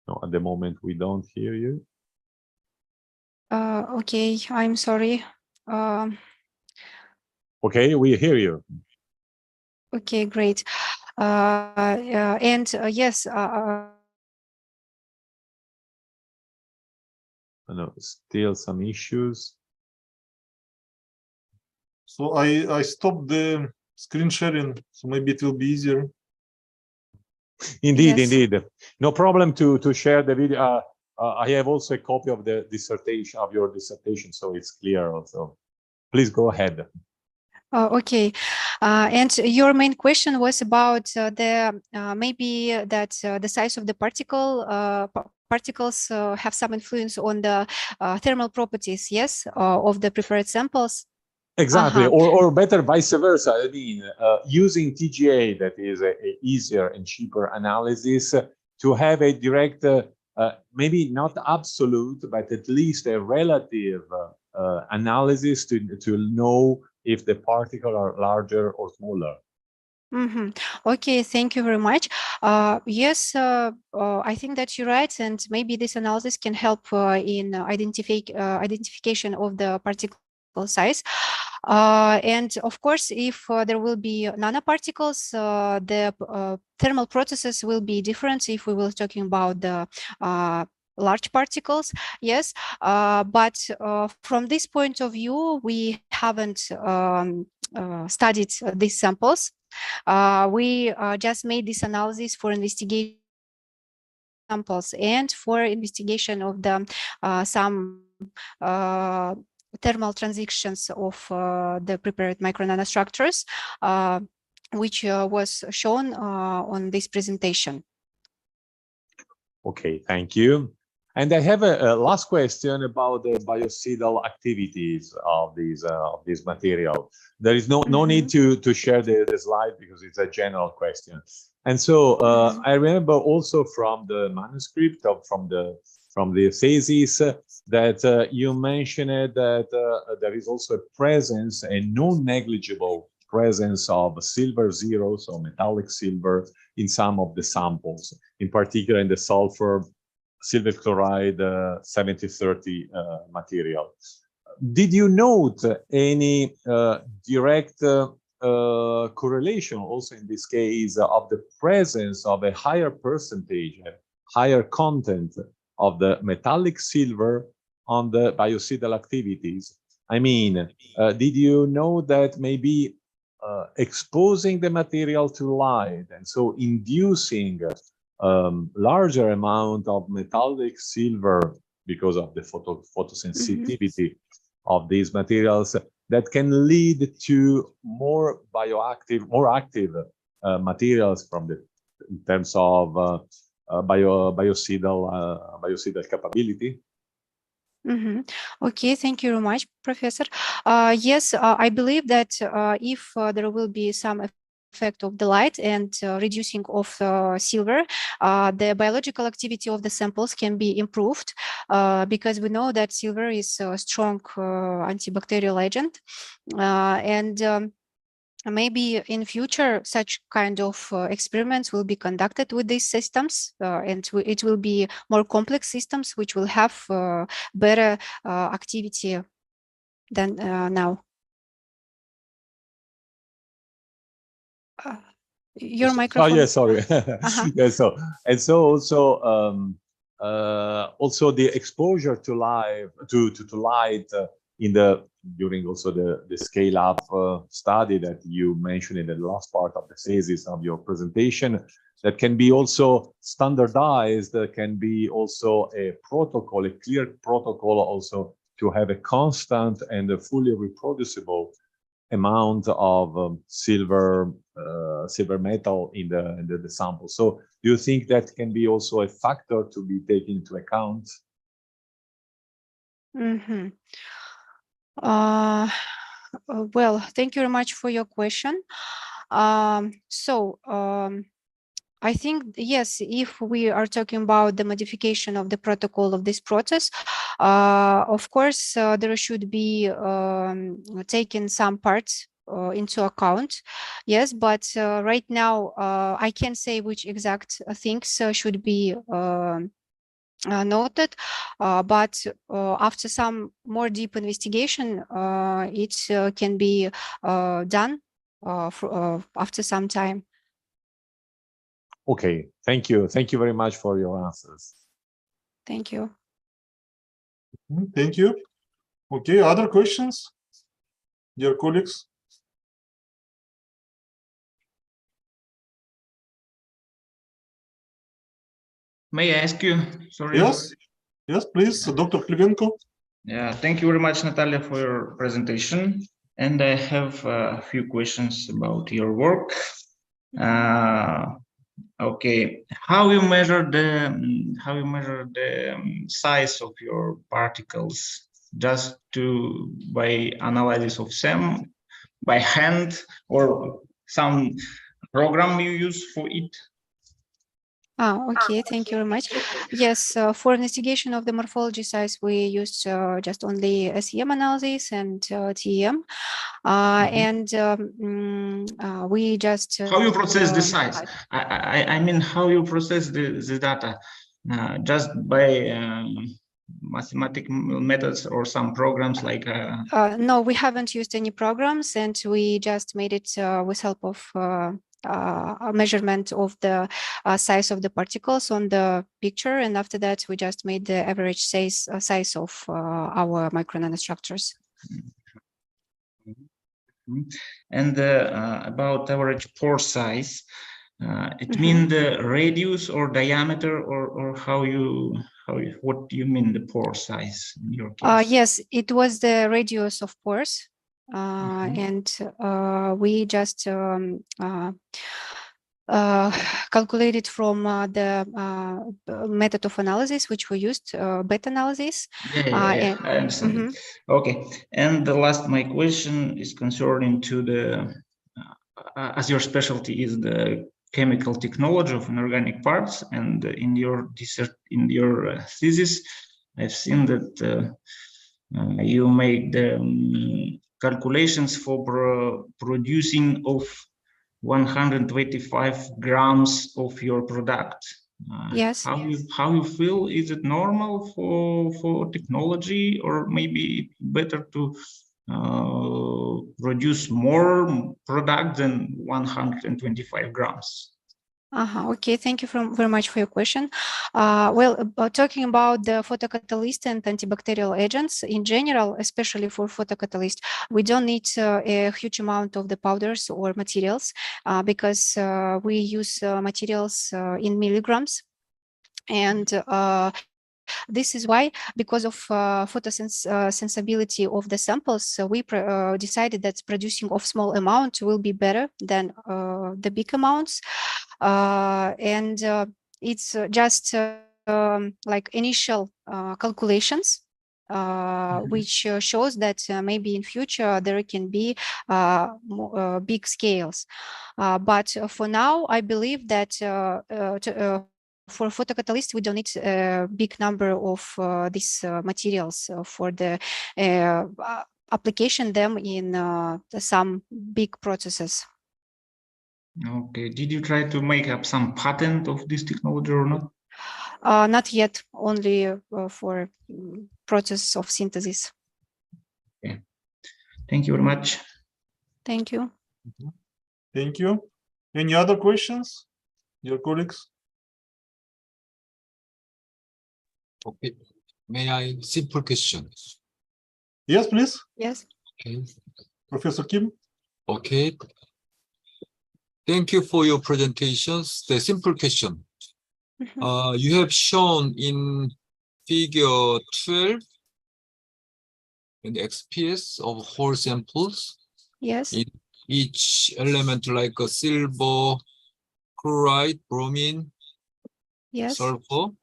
No, at the moment we don't hear you. Okay, I'm sorry. Okay, we hear you. Okay, great. Yes. No, still some issues. So I stopped the screen sharing, so maybe it will be easier. Indeed, Yes. indeed. No problem to share the video. I have also a copy of the dissertation, of your dissertation, so it's clear also. Please go ahead. Okay, and your main question was about the maybe that the size of the particles have some influence on the thermal properties, yes, of the prepared samples. Exactly, or better vice versa. I mean, using TGA, that is a easier and cheaper analysis, to have a direct, maybe not absolute, but at least a relative analysis to know if the particles are larger or smaller. Okay, thank you very much. Yes, I think that you're right, and maybe this analysis can help in identification of the particle size. And of course, if there will be nanoparticles, the thermal processes will be different if we were talking about the large particles, yes. But from this point of view, we haven't studied these samples. We just made this analysis for investigation samples and for investigation of the some thermal transitions of the prepared micronanostructures, which was shown on this presentation. Okay, thank you. And I have a last question about the biocidal activities of this material. There is no need to share the slide because it's a general question. And so I remember also from the manuscript from the thesis that you mentioned that there is also a presence, a non-negligible presence of silver zeros or metallic silver in some of the samples, in particular in the sulfur silver chloride 7030 material. Did you note any direct correlation also in this case of the presence of a higher percentage, higher content of the metallic silver on the biocidal activities? I mean, did you know that maybe exposing the material to light and so inducing larger amount of metallic silver because of the photosensitivity of these materials that can lead to more active materials from the in terms of biocidal capability? Okay, thank you very much, Professor. Yes, I believe that if there will be some effect of the light and reducing of silver, the biological activity of the samples can be improved because we know that silver is a strong antibacterial agent. And maybe in future such kind of experiments will be conducted with these systems, and it will be more complex systems which will have better activity than now. Your microphone. Oh yeah, sorry. Yeah, so and so also the exposure to light in the during also the scale up study that you mentioned in the last part of the thesis of your presentation, that can be also standardized, can be also a protocol, a clear protocol also to have a constant and a fully reproducible amount of silver metal in the sample. So do you think that can be also a factor to be taken into account? Well, thank you very much for your question. I think, yes, if we are talking about the modification of the protocol of this process, of course, there should be taken some parts into account. Yes, but right now, I can't say which exact things should be noted, but after some more deep investigation, it can be done after some time. Okay, thank you. Thank you very much for your answers. Thank you. Thank you. Okay, other questions, dear colleagues? May I ask you? Sorry. Yes, yes, please, Dr. Klivenko. Yeah, thank you very much, Natalia, for your presentation. And I have a few questions about your work. Okay, how you measure the size of your particles? Just by analysis of them by hand, or some program you use for it? Okay, thank you very much. Yes, for investigation of the morphology size, we used just only SEM analysis and TEM. We just how you process the size? I mean, how you process the data? Just by mathematical methods or some programs like no, we haven't used any programs, and we just made it with help of a measurement of the size of the particles on the picture, and after that we just made the average size of our micro nanostructures. And about average pore size, it means the radius or diameter, or what do you mean the pore size in your case? Yes, it was the radius of pores, and we just calculated from the method of analysis which we used, beta analysis. Yeah, I understand. Okay, and my question is concerning to the as your specialty is the chemical technology of inorganic parts, and in your thesis, I've seen that you make the calculations for producing of 125 grams of your product. Yes. How you feel? Is it normal for technology, or maybe better to produce more product than 125 grams? Okay, thank you very much for your question. Well, talking about the photocatalyst and antibacterial agents in general, especially for photocatalyst, we don't need a huge amount of the powders or materials because we use materials in milligrams. And this is why, because of photosensibility of the samples, we decided that producing of small amount will be better than the big amounts. And it's just like initial calculations, which shows that maybe in future there can be big scales. But for now, I believe that for photocatalyst, we don't need a big number of these materials for the application them in some big processes. Okay, did you try to make up some patent of this technology or not? Not yet, only for process of synthesis. Okay, thank you very much. Thank you. Thank you. Any other questions, your colleagues? Okay, may I simple question? Yes, please. Yes. Okay. Professor Kim. Okay. Thank you for your presentations. The simple question. You have shown in figure 12 an XPS of whole samples. Yes. In each element like a silver, chloride, bromine, Yes. sulfur.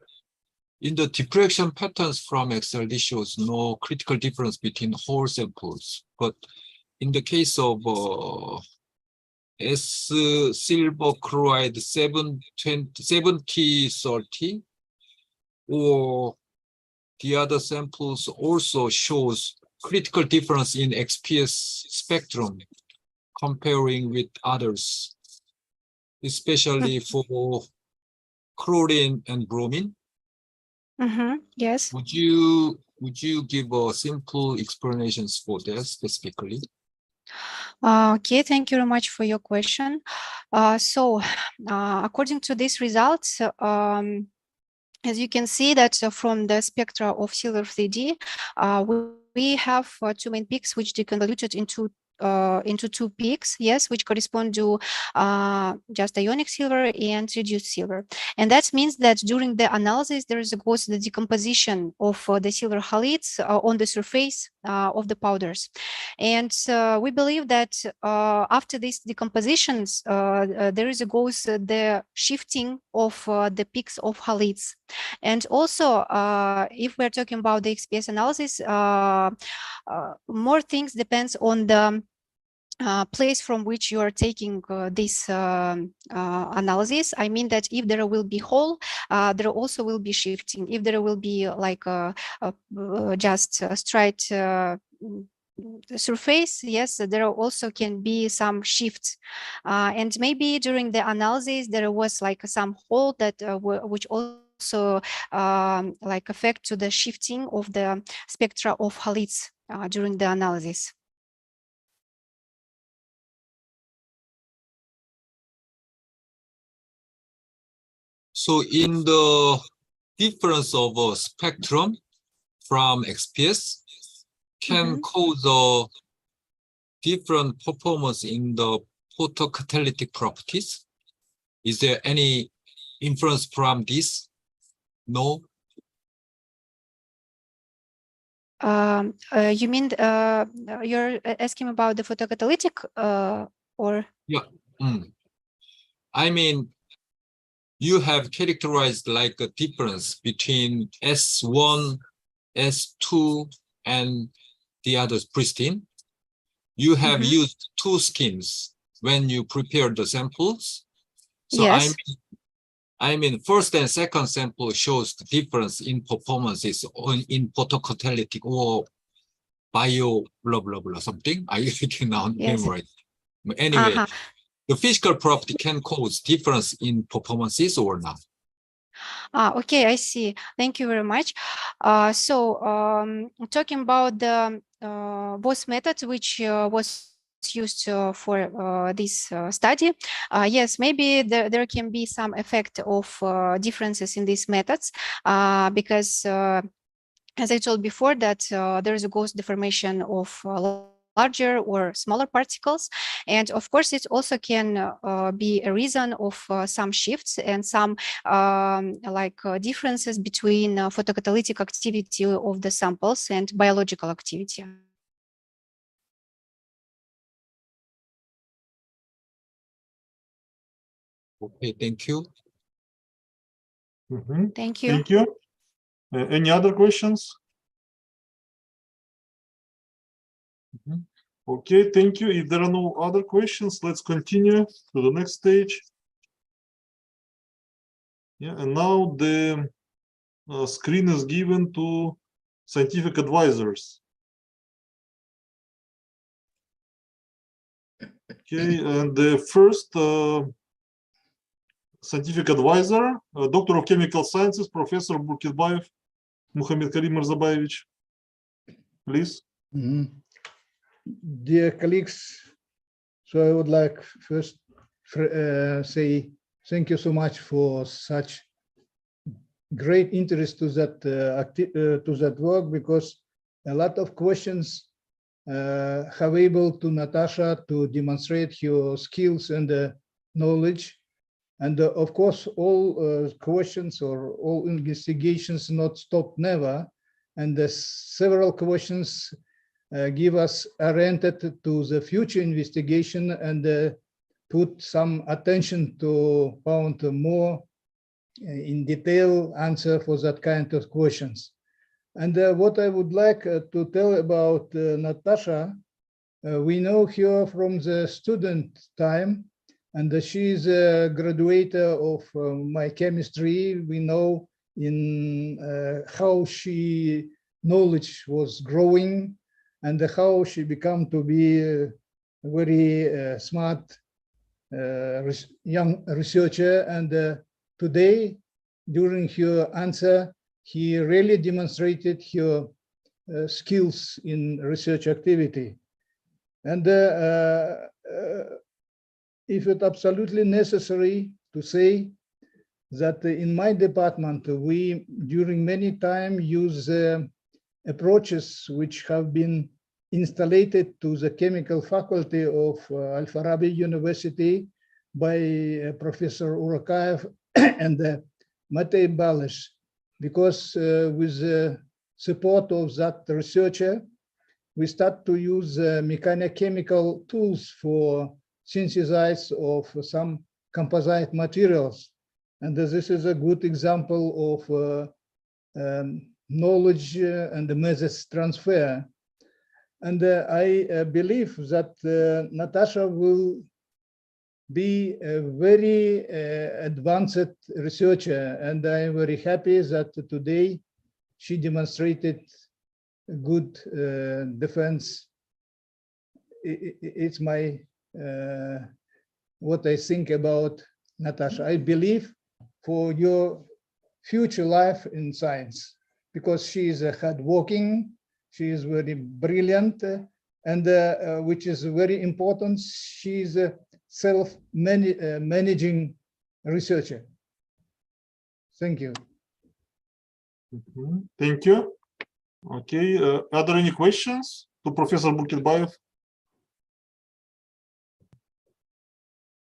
In the diffraction patterns from Excel, this shows no critical difference between whole samples. But in the case of S silver chloride 70-30, or the other samples also shows critical difference in XPS spectrum comparing with others, especially for chlorine and bromine. Yes. Would you give a simple explanations for that specifically? Okay, thank you very much for your question. According to these results, as you can see that from the spectra of silver 3D, we have two main peaks which deconvoluted into into two peaks, yes, which correspond to just ionic silver and reduced silver. And that means that during the analysis, there goes the decomposition of the silver halides on the surface of the powders. And we believe that after these decompositions, there goes the shifting of the peaks of halides. And also, if we're talking about the XPS analysis, more things depends on the place from which you are taking this analysis. I mean that if there will be hole, there also will be shifting. If there will be like just a straight surface, yes, there also can be some shifts. And maybe during the analysis, there was like some hole that which also like affect to the shifting of the spectra of halides during the analysis. So in the difference of a spectrum from XPS can cause a different performance in the photocatalytic properties. Is there any inference from this? No. You mean you're asking about the photocatalytic or? Yeah. I mean, you have characterized like a difference between S1, S2, and the others pristine. You have used two schemes when you prepare the samples. So yes. I mean, first and second sample shows the difference in performances in photocatalytic or bio blah blah blah something. I cannot memorize. Anyway, the physical property can cause difference in performances or not. Okay, I see. Thank you very much. Talking about the both methods which was used for this study, yes, maybe there can be some effect of differences in these methods because as I told before that there is a ghost deformation of larger or smaller particles. And of course, it also can be a reason of some shifts and some differences between photocatalytic activity of the samples and biological activity. Okay, thank you. Thank you. Thank you. Any other questions? Okay, thank you. If there are no other questions, let's continue to the next stage. Yeah, and now the screen is given to scientific advisors. Okay, and the first scientific advisor, Doctor of Chemical Sciences, Professor Burkitbayev Muhammad Karim Mirzabayevich. Please. Dear colleagues, so I would like first say thank you so much for such great interest to that work, because a lot of questions have able to Natasha to demonstrate her skills and knowledge. And of course, all questions or all investigations not stop never. And several questions give us oriented to the future investigation and put some attention to found more in detail answer for that kind of questions. And what I would like to tell about Natasha, we know her from the student time, and she is a graduate of my chemistry. We know in how she knowledge was growing and how she became to be a very smart young researcher. And today, during her answer, he really demonstrated her skills in research activity. And if it's absolutely necessary to say that in my department, we during many time use approaches which have been installed to the chemical faculty of Al-Farabi University by Professor Urakayev and Matei Balish, because with the support of that researcher, we start to use mechanical tools for synthesis of some composite materials. And this is a good example of knowledge and the methods transfer. And I believe that Natasha will be a very advanced researcher, and I'm very happy that today she demonstrated good defense. It's my what I think about Natasha. I believe for your future life in science, because she is hardworking, she is very brilliant, and which is very important, she is a self-managing researcher. Thank you. Thank you. Okay, are there any questions to Professor Burkitbayev?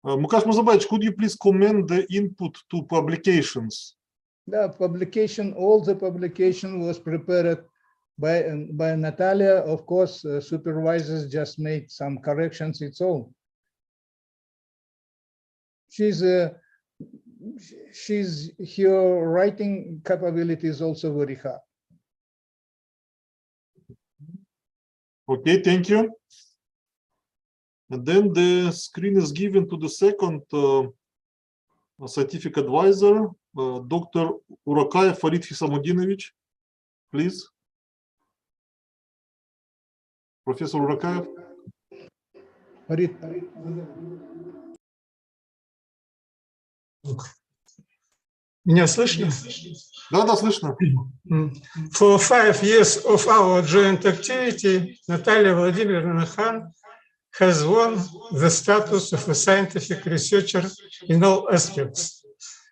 Mukash Muzabayevich, could you please comment the input to publications? The publication, all the publication was prepared by Natalia. Of course, supervisors just made some corrections, it's all. Her writing capability is also very high. Okay, thank you. And then the screen is given to the second scientific advisor, Dr. Urakayev Farid Hisamudinovich, please. Professor Urakayev. Farid. Меня слышно? Да, слышно. For 5 years of our joint activity, Natalia Vladimirovna Khan has won the status of a scientific researcher in all aspects.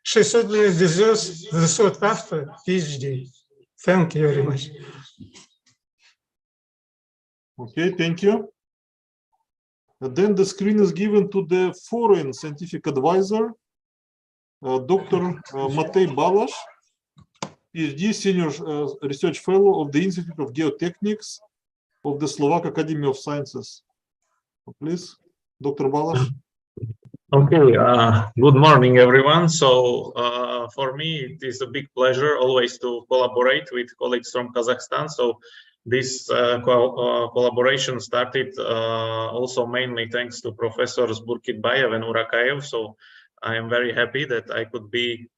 She certainly deserves the sought after PhD. Thank you very much. Okay, thank you. And then the screen is given to the foreign scientific advisor, Dr. Matei Balash, PhD, Senior Research Fellow of the Institute of Geotechnics of the Slovak Academy of Sciences. Please, Dr. Balash. Okay, good morning, everyone. So for me, it is a big pleasure always to collaborate with colleagues from Kazakhstan. So this collaboration started also mainly thanks to Professors Burkitbayev and Urakayev. So I am very happy that I could be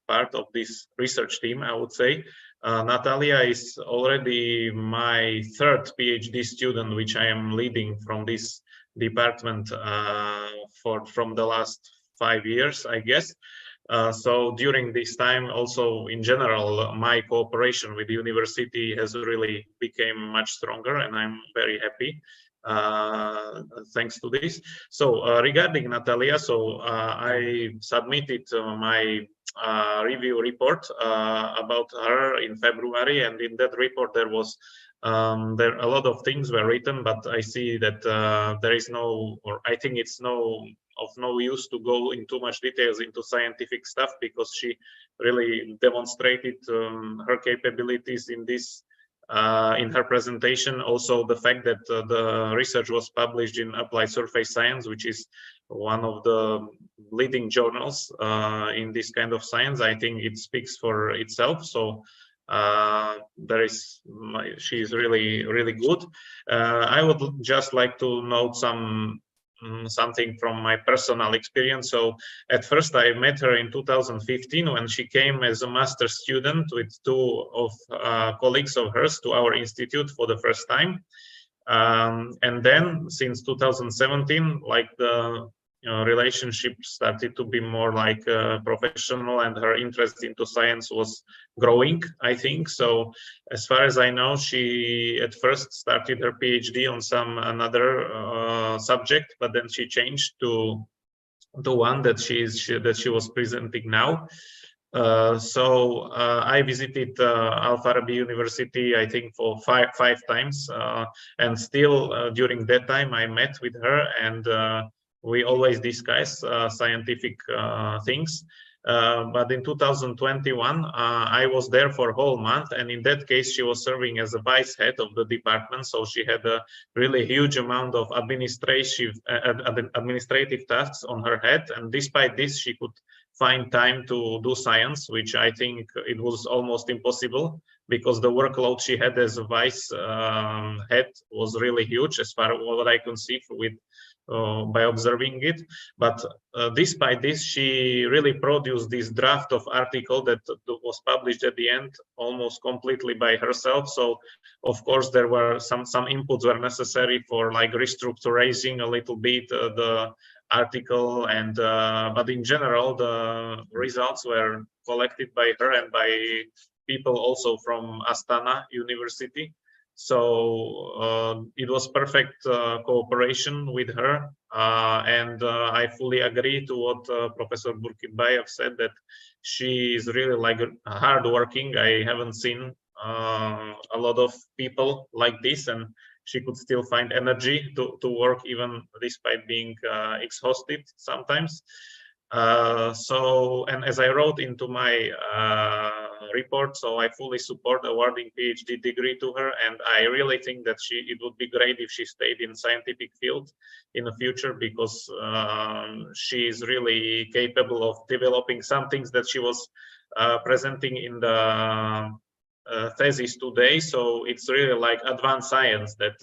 part of this research team, I would say. Natalia is already my third PhD student, which I am leading from this department from the last 5 years, I guess. So during this time, also in general, my cooperation with the university has really become much stronger, and I'm very happy thanks to this. So regarding Natalia, so I submitted my review report about her in February, and in that report there was there a lot of things were written, but I see that there is no, or I think it's of no use to go into much details into scientific stuff, because she really demonstrated her capabilities in this in her presentation. Also the fact that the research was published in Applied Surface Science, which is one of the leading journals in this kind of science, I think it speaks for itself. So she is really good. I would just like to note something from my personal experience. So at first I met her in 2015 when she came as a master student with two of colleagues of hers to our institute for the first time. And then since 2017, like the relationship started to be more like professional, and her interest into science was growing, I think. So as far as I know, she at first started her PhD on another subject, but then she changed to the one that she was presenting now. I visited Al-Farabi University, I think, for five times, and still during that time I met with her, and we always discuss scientific things. But in 2021, I was there for a whole month, and in that case, she was serving as a vice head of the department. So she had a really huge amount of administrative tasks on her head, and despite this, she could find time to do science, which I think it was almost impossible because the workload she had as a vice head was really huge, as far as what I can see with by observing it. But despite this, she really produced this draft of article that was published at the end almost completely by herself. So of course there were some inputs were necessary for like restructuring a little bit the article, and but in general the results were collected by her and by people also from Astana University. So it was perfect cooperation with her, and I fully agree to what Professor Burkitbayev said, that she is really like hardworking. I haven't seen a lot of people like this, and she could still find energy to work even despite being exhausted sometimes. And as I wrote into my report, so I fully support awarding PhD degree to her, and I really think that it would be great if she stayed in scientific field in the future, because she is really capable of developing some things that she was presenting in the thesis today. So it's really like advanced science that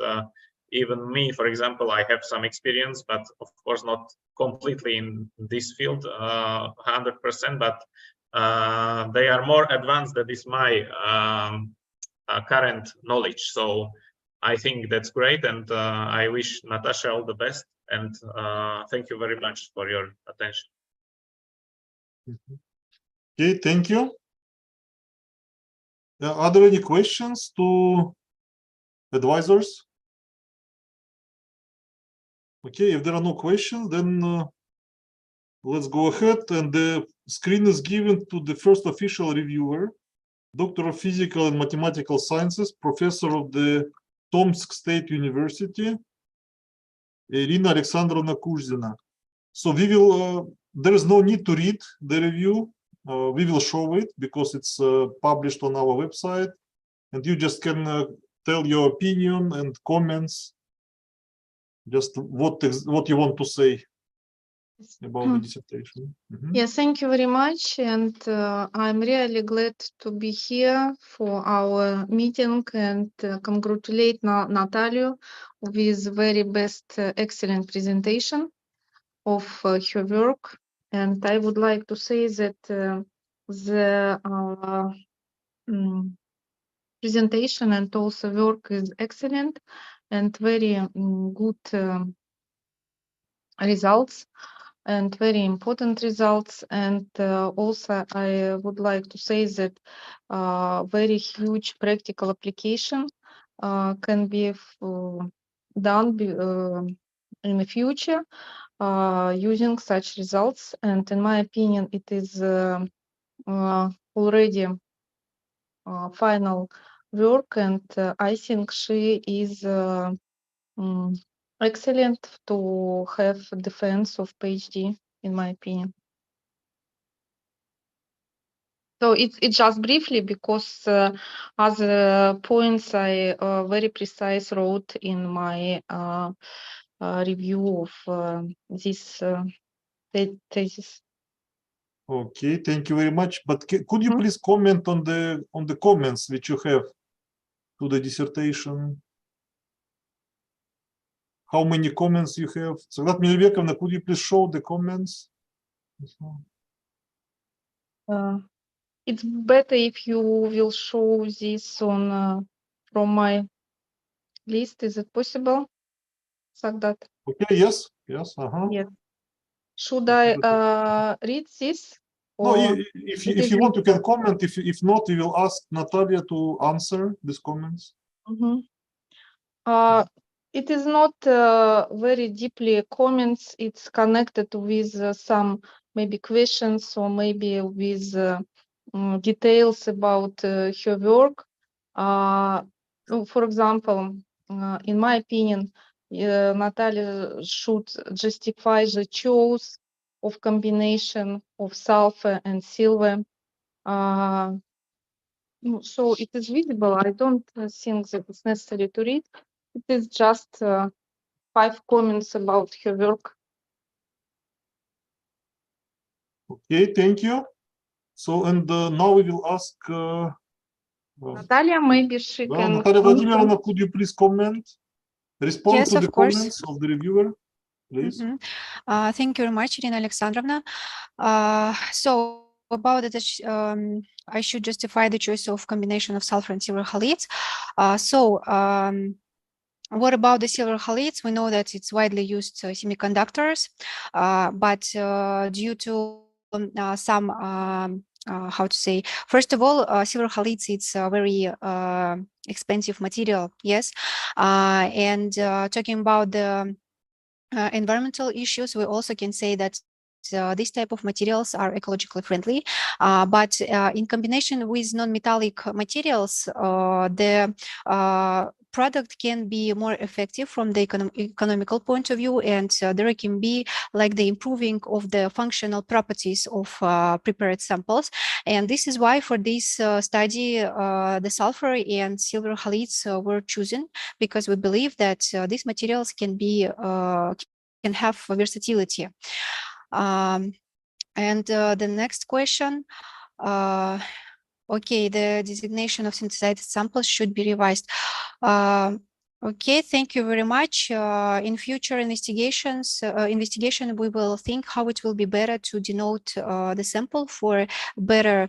even me, for example, I have some experience, but of course not completely in this field 100%, but they are more advanced than is my current knowledge. So I think that's great, and I wish Natasha all the best, and thank you very much for your attention. Okay, thank you. Are there any questions to advisors? Okay, if there are no questions, then let's go ahead, and the screen is given to the first official reviewer, Doctor of Physical and Mathematical Sciences, Professor of the Tomsk State University, Irina Alexandrovna Kuzina. So we will, there is no need to read the review. We will show it because it's published on our website, and you just can tell your opinion and comments, just what you want to say about the dissertation. Yes, thank you very much, and I'm really glad to be here for our meeting, and congratulate Natalia with very best excellent presentation of her work. And I would like to say that the presentation and also work is excellent and very good results, and very important results. And also I would like to say that very huge practical application can be done in the future using such results. And in my opinion, it is already final work, and I think she is excellent to have defense of PhD, in my opinion. So it's just briefly, because other points I very precise wrote in my review of this thesis. Okay, thank you very much. But could you please comment on the comments which you have to the dissertation? How many comments you have? So, Milvekovna, could you please show the comments? It's better if you will show this on from my list. Is it possible? Sagdat? Okay, yes. Yes. Yes. Should I read this? No, if you want, you can comment. If not, we will ask Natalia to answer these comments. It is not very deeply comments. It's connected with some maybe questions, or maybe with details about her work. For example, in my opinion, Natalia should justify the choice of combination of sulfur and silver. So it is visible. I don't think that it's necessary to read. It is just 5 comments about her work. Okay, thank you. So, and now we will ask Natalia, maybe she can. Natalia Vladimirovna, could you please comment? Respond Yes, to the of course. comments of the reviewer, please. Thank you very much, Irina Alexandrovna. So about it, I should justify the choice of combination of sulfur and silver halides. What about the silver halides? We know that it's widely used semiconductors, but due to some how to say, first of all, silver halides, it's a very expensive material, yes. And talking about the environmental issues, we also can say that these type of materials are ecologically friendly, but in combination with non-metallic materials, the product can be more effective from the economical point of view, and there can be like the improving of the functional properties of prepared samples. And this is why for this study, the sulfur and silver halides were chosen, because we believe that these materials can have versatility. And the next question, okay, the designation of synthesized samples should be revised. Okay, thank you very much. In future investigation, we will think how it will be better to denote the sample for better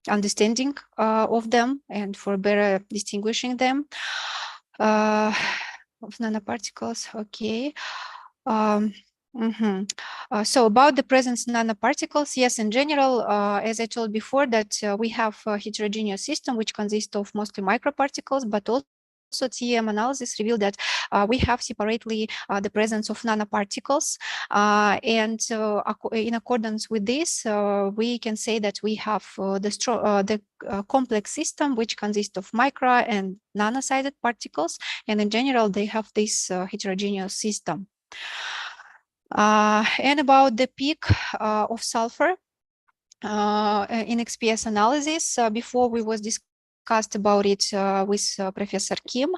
understanding of them and for better distinguishing them of nanoparticles. Okay. So about the presence of nanoparticles, yes, in general, as I told before, that we have a heterogeneous system which consists of mostly microparticles, but also TEM analysis revealed that we have separately the presence of nanoparticles, and in accordance with this, we can say that we have the complex system which consists of micro and nano-sized particles, and in general they have this heterogeneous system. And about the peak of sulfur in XPS analysis, before we was discussed about it with Professor Kim.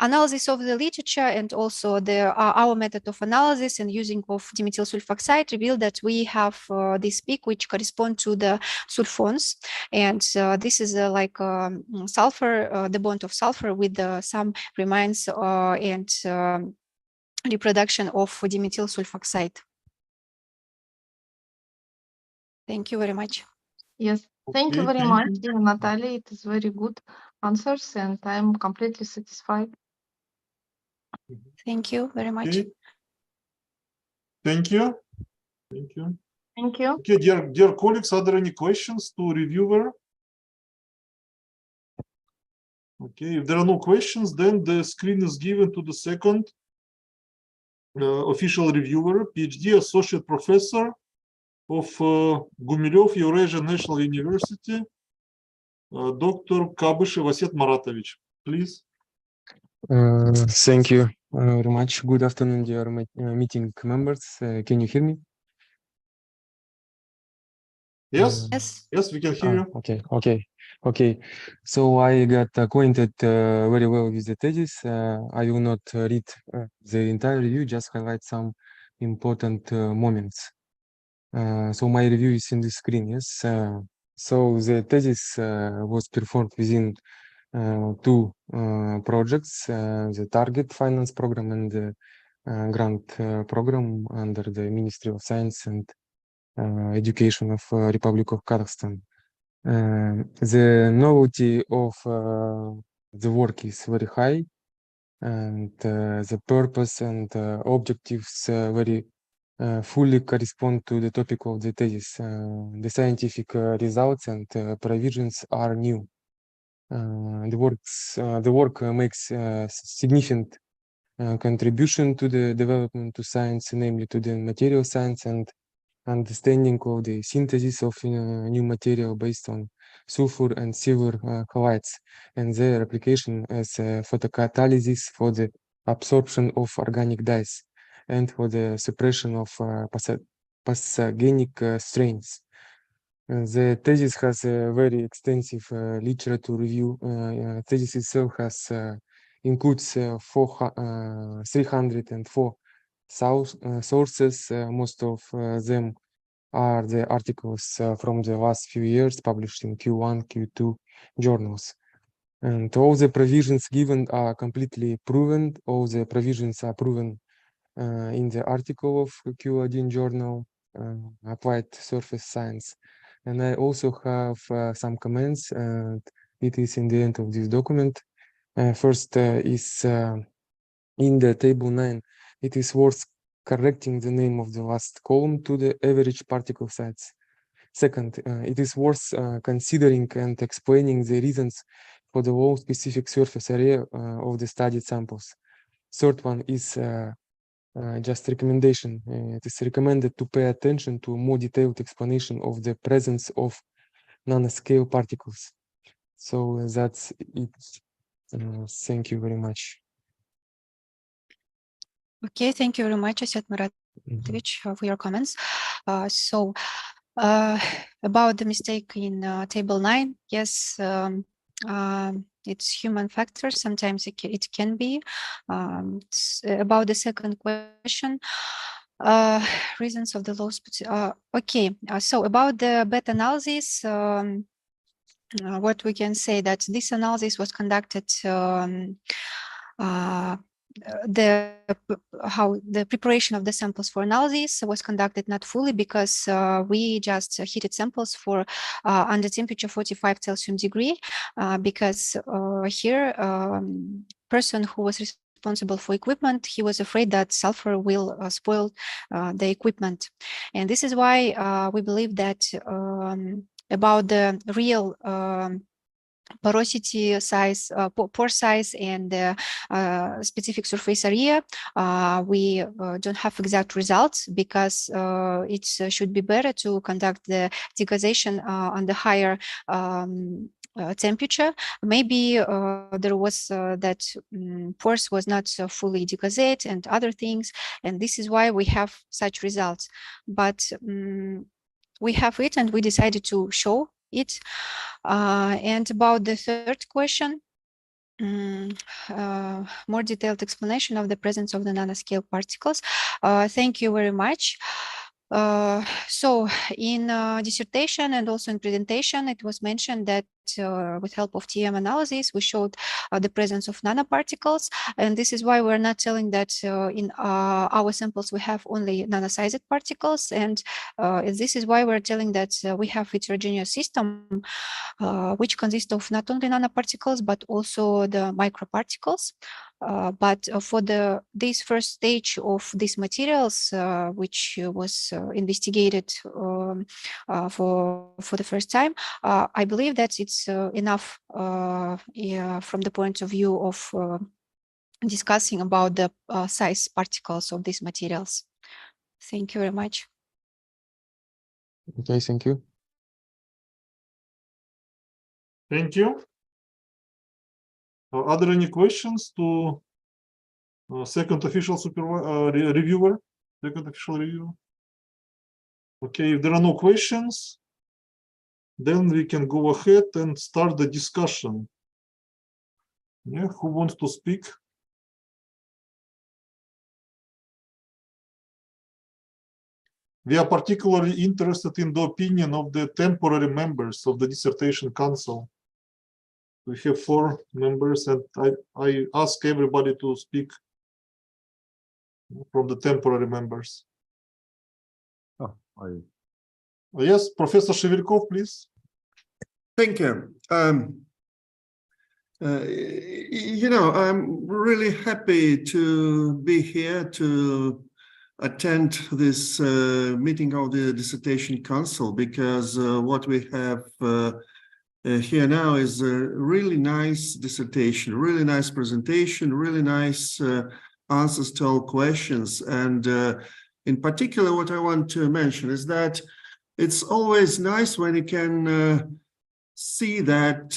Analysis of the literature and also our method of analysis and using of dimethyl sulfoxide revealed that we have this peak which correspond to the sulfons, and this is like sulfur, the bond of sulfur with some remains and reproduction of dimethyl sulfoxide. Thank you very much. Yes, thank you very much, dear Natalia. It is very good answers, and I'm completely satisfied. Thank you very much. Okay. Thank you. Thank you. Thank you. Okay, dear colleagues, are there any questions to reviewer? Okay, if there are no questions, then the screen is given to the second official reviewer, PhD Associate Professor of Gumilev Eurasia National University, Dr. Kabyshev Aset Maratovich. Please. Thank you very much. Good afternoon, dear meeting members. Can you hear me? Yes. Yes, we can hear you. Okay. So I got acquainted very well with the thesis. I will not read the entire review, just highlight some important moments. So my review is in the screen, yes. So the thesis was performed within 2 projects, the Target Finance Program and the Grant Program under the Ministry of Science and Education of Republic of Kazakhstan. The novelty of the work is very high, and the purpose and objectives very fully correspond to the topic of the thesis. The scientific results and provisions are new. The work makes significant contribution to the development of science, namely to the material science and understanding of the synthesis of new material based on sulfur and silver halides and their application as photocatalysis for the absorption of organic dyes and for the suppression of pathogenic strains. The thesis has a very extensive literature review. Thesis itself has includes 304 sources. Most of them are the articles from the last few years published in Q1, Q2 journals. And all the provisions given are completely proven. All the provisions are proven in the article of Q1 journal, Applied Surface Science. And I also have some comments, and it is in the end of this document. First is in the table 9, it is worth correcting the name of the last column to the average particle size. Second, it is worth considering and explaining the reasons for the low specific surface area of the studied samples. Third one is just recommendation. It is recommended to pay attention to a more detailed explanation of the presence of nanoscale particles. So that's it. Thank you very much. Okay, thank you very much, Asset Muratovich, for your comments. About the mistake in table 9, yes, it's human factors. Sometimes it can be. About the second question, reasons of the low okay, so about the beta analysis, what we can say that this analysis was conducted how the preparation of the samples for analysis was conducted not fully because we just heated samples for under temperature 45 Celsius degree because here person who was responsible for equipment, he was afraid that sulfur will spoil the equipment, and this is why we believe that about the real porosity size, pore size, and specific surface area, we don't have exact results because it should be better to conduct the degazation on the higher temperature. Maybe there was that pores was not fully degazed and other things, and this is why we have such results. But we have it, and we decided to show it. And about the third question, more detailed explanation of the presence of the nanoscale particles. Thank you very much. So in dissertation and also in presentation, it was mentioned that with help of TM analysis, we showed the presence of nanoparticles, and this is why we're not telling that in our samples we have only nanosized particles, and this is why we're telling that we have heterogeneous system which consists of not only nanoparticles but also the microparticles. But for this first stage of these materials, which was investigated for the first time, I believe that it's enough from the point of view of discussing about the size particles of these materials. Thank you very much. Okay, thank you. Thank you. Are there any questions to second official reviewer? Second official reviewer. Okay, if there are no questions, then we can go ahead and start the discussion. Yeah, who wants to speak? We are particularly interested in the opinion of the temporary members of the dissertation council. We have 4 members, and I ask everybody to speak from the temporary members. Yes, Professor Shevelkov, please. Thank you. You know, I'm really happy to be here to attend this meeting of the Dissertation Council, because what we have here now is a really nice dissertation, really nice presentation, really nice answers to all questions. And in particular, what I want to mention is that it's always nice when you can see that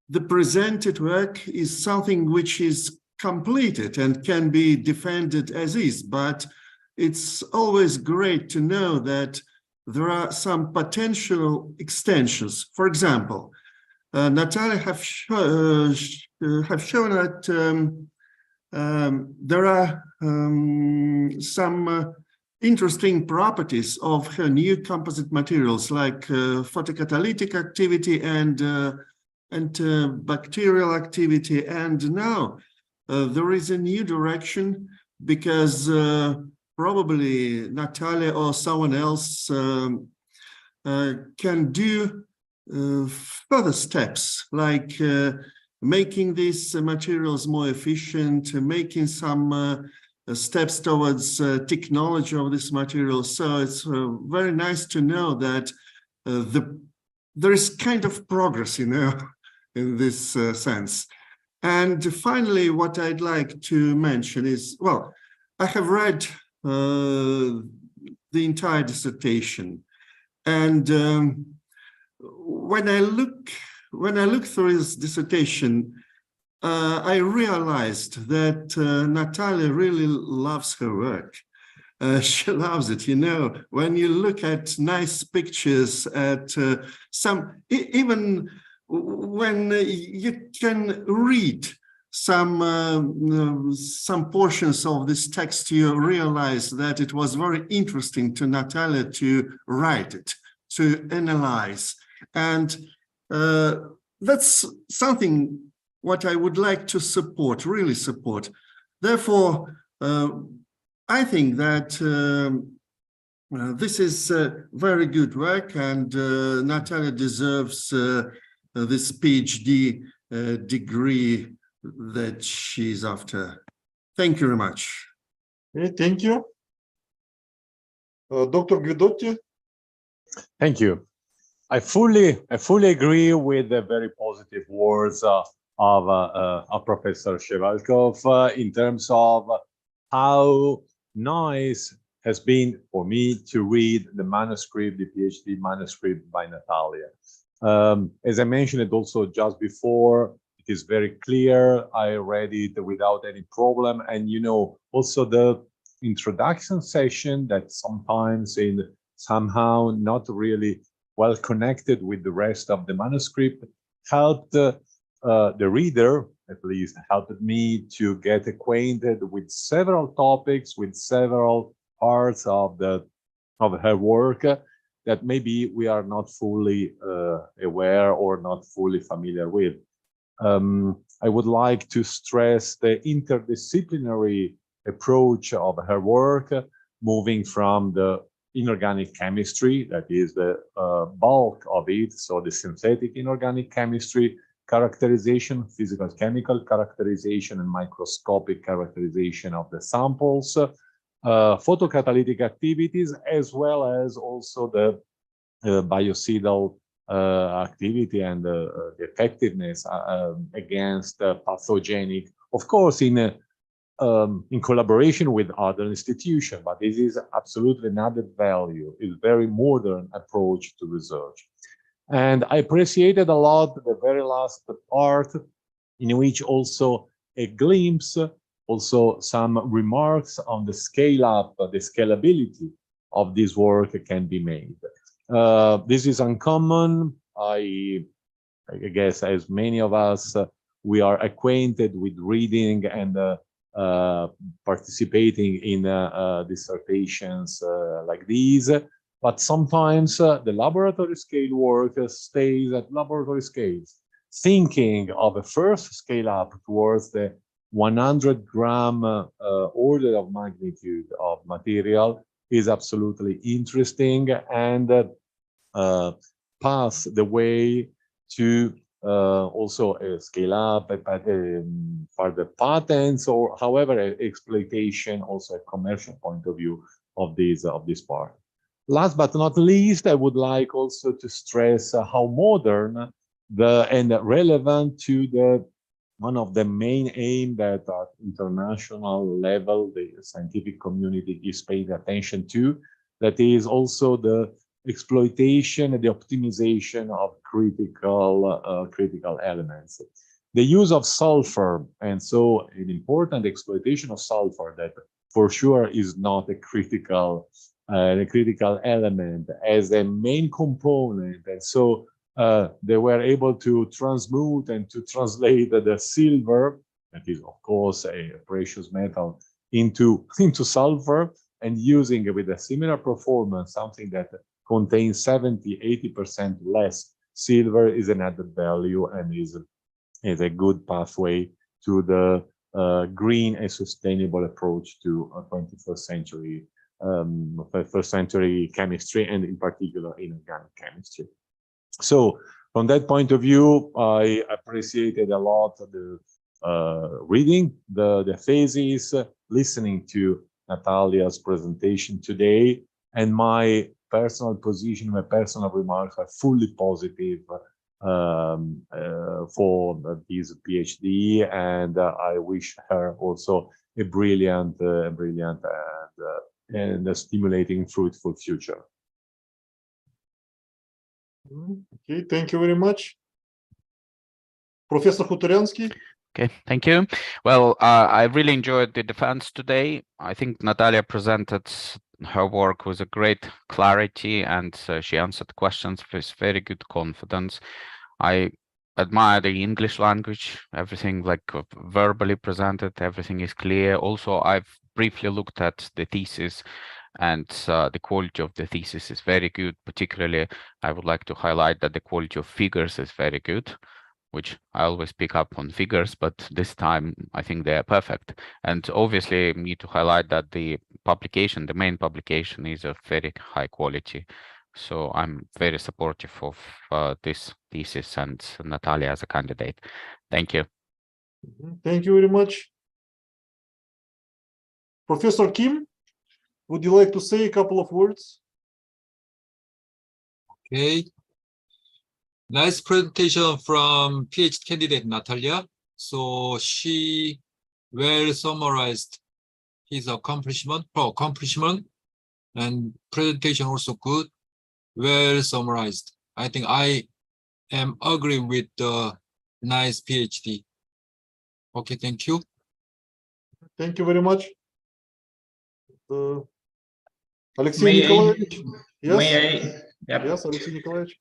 the presented work is something which is completed and can be defended as is, but it's always great to know that there are some potential extensions. For example, Natalia have shown that there are some interesting properties of her new composite materials, like photocatalytic activity and bacterial activity. And now there is a new direction, because probably Natalia or someone else can do further steps, like making these materials more efficient, making some steps towards technology of this material. So it's very nice to know that there is kind of progress, you know, in this sense. And finally, what I'd like to mention is, well, I have read the entire dissertation, and when I look through his dissertation, I realized that Natalia really loves her work. She loves it, you know. When you look at nice pictures, at even when you can read some portions of this text, you realize that it was very interesting to Natalia to write it, to analyze. And that's something what I would like to support, really support. Therefore, I think that this is very good work, and Natalia deserves this PhD degree that she's after. Thank you very much. Okay, thank you. Dr. Guidotti. Thank you. I fully agree with the very positive words of Professor Shevalkov in terms of how nice has been for me to read the manuscript, the PhD manuscript by Natalia. As I mentioned it also just before, it is very clear. I read it without any problem. And, you know, also the introduction session that sometimes somehow not really well connected with the rest of the manuscript helped the reader, at least helped me to get acquainted with several topics, with several parts of her work that maybe we are not fully aware or not fully familiar with. I would like to stress the interdisciplinary approach of her work, moving from the inorganic chemistry, that is the bulk of it, so the synthetic inorganic chemistry, characterization, physical chemical characterization, and microscopic characterization of the samples, photocatalytic activities, as well as also the biocidal activity and the effectiveness against pathogenic, of course, in collaboration with other institutions, but this is absolutely an added value, is very modern approach to research. And I appreciated a lot the very last part, in which also a glimpse, also some remarks on the scale up, the scalability of this work can be made. This is uncommon. I guess, as many of us, we are acquainted with reading and participating in dissertations like these, but sometimes the laboratory scale work stays at laboratory scales. Thinking of a first scale up towards the 100-gram order of magnitude of material is absolutely interesting, and pass the way to also scale up for the patents, or however exploitation, also a commercial point of view of this part. Last but not least, I would like also to stress how modern and relevant to the one of the main aim that at international level the scientific community is paying attention to, that is also the exploitation and the optimization of critical elements. The use of sulfur, and so an important exploitation of sulfur that for sure is not a critical element as a main component, and so they were able to transmute and to translate the silver, that is of course a precious metal, into sulfur, and using with a similar performance something that contains 70–80% less silver is an added value and is a good pathway to the green and sustainable approach to 21st century chemistry, and in particular in organic chemistry. So from that point of view, I appreciated a lot the reading the thesis, listening to Natalia's presentation today, and my personal position, my personal remarks are fully positive for this PhD, and I wish her also a brilliant and a stimulating, fruitful future. Okay, thank you very much. Professor Hutoryansky. Okay, thank you. Well, I really enjoyed the defense today. I think Natalia presented her work with a great clarity, and she answered questions with very good confidence. I admire the English language, everything like verbally presented, everything is clear. Also, I've briefly looked at the thesis, and the quality of the thesis is very good. Particularly, I would like to highlight that the quality of figures is very good, which I always pick up on figures, but this time I think they are perfect. And obviously, I need to highlight that the publication, the main publication, is of very high quality. So I'm very supportive of this thesis and Natalia as a candidate. Thank you. Thank you very much. Professor Kim, would you like to say a couple of words? Okay. Nice presentation from PhD candidate Natalia. So she well summarized his accomplishment, and presentation also good, well summarized. I think I am agree with the nice PhD. Okay, thank you. Thank you very much. Alexey Nikolaevich. Yes. May I? Yep. Yes, Alexey Nikolaevich.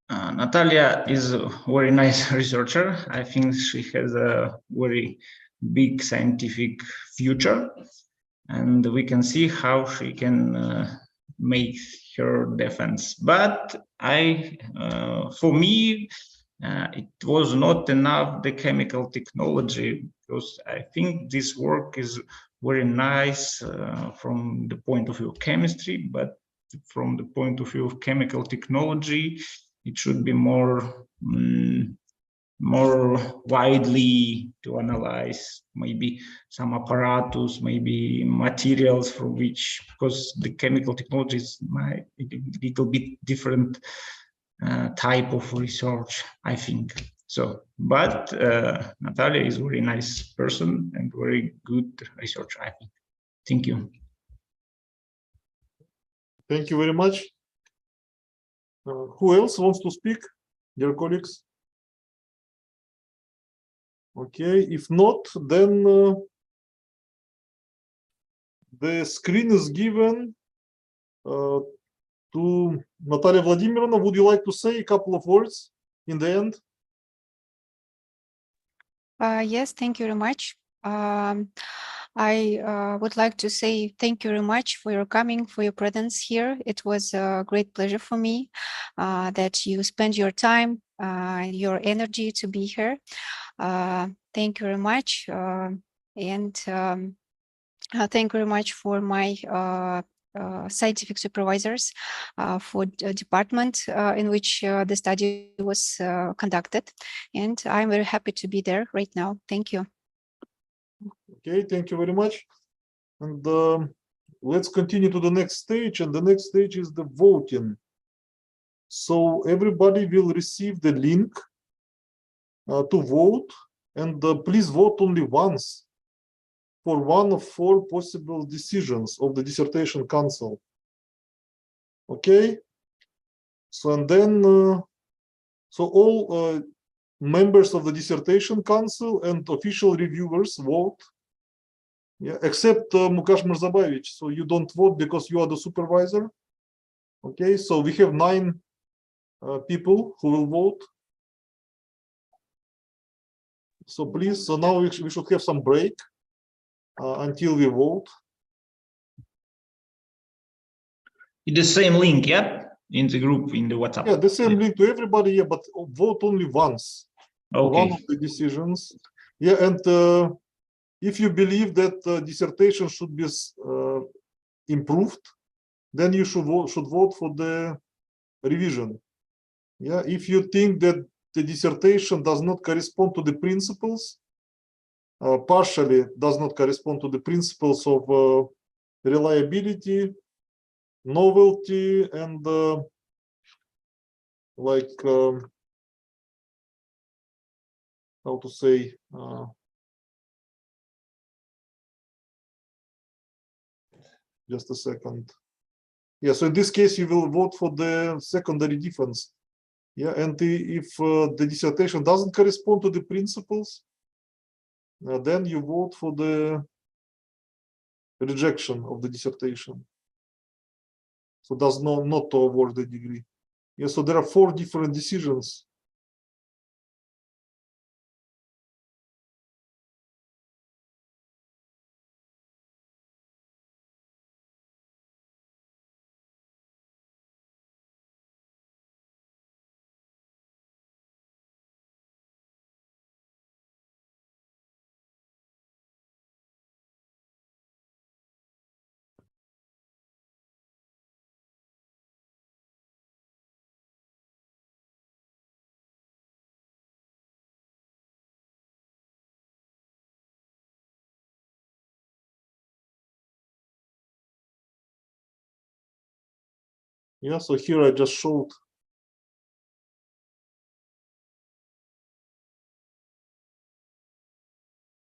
Natalia is a very nice researcher. I think she has a very big scientific future, and we can see how she can make her defense. But for me, it was not enough the chemical technology, because I think this work is very nice from the point of view of chemistry, but from the point of view of chemical technology, it should be more widely to analyze maybe some apparatus, maybe materials for which, because the chemical technology is a little bit different type of research, I think. So, but Natalia is a very nice person and very good researcher, I think. Thank you. Thank you very much. Who else wants to speak, dear colleagues? Okay, if not, then the screen is given to Natalia Vladimirovna. Would you like to say a couple of words in the end? Yes, thank you very much. I would like to say thank you very much for your coming, for your presence here. It was a great pleasure for me that you spend your time, your energy to be here. Thank you very much. And thank you very much for my scientific supervisors for the department in which the study was conducted. And I'm very happy to be there right now. Thank you. Okay, thank you very much. And let's continue to the next stage. And the next stage is the voting. So everybody will receive the link to vote, and please vote only once for one of 4 possible decisions of the dissertation council. Okay. So and then, so all members of the dissertation council and official reviewers vote. Yeah, except Mukash Mirzabayevich. So you don't vote because you are the supervisor. Okay, so we have 9 people who will vote. So please, so now we should have some break until we vote. The same link, yeah, in the group, in the WhatsApp. Yeah, the same link to everybody, yeah, but vote only once. Okay. One of the decisions. Yeah, and if you believe that dissertation should be improved, then you should vote for the revision. Yeah, if you think that the dissertation does not correspond to the principles, partially does not correspond to the principles of reliability, novelty, and like how to say, just a second. Yeah, so in this case, you will vote for the secondary defense. Yeah, and if the dissertation doesn't correspond to the principles, then you vote for the rejection of the dissertation. So does not to award the degree. Yeah, so there are 4 different decisions. Yeah, so here I just showed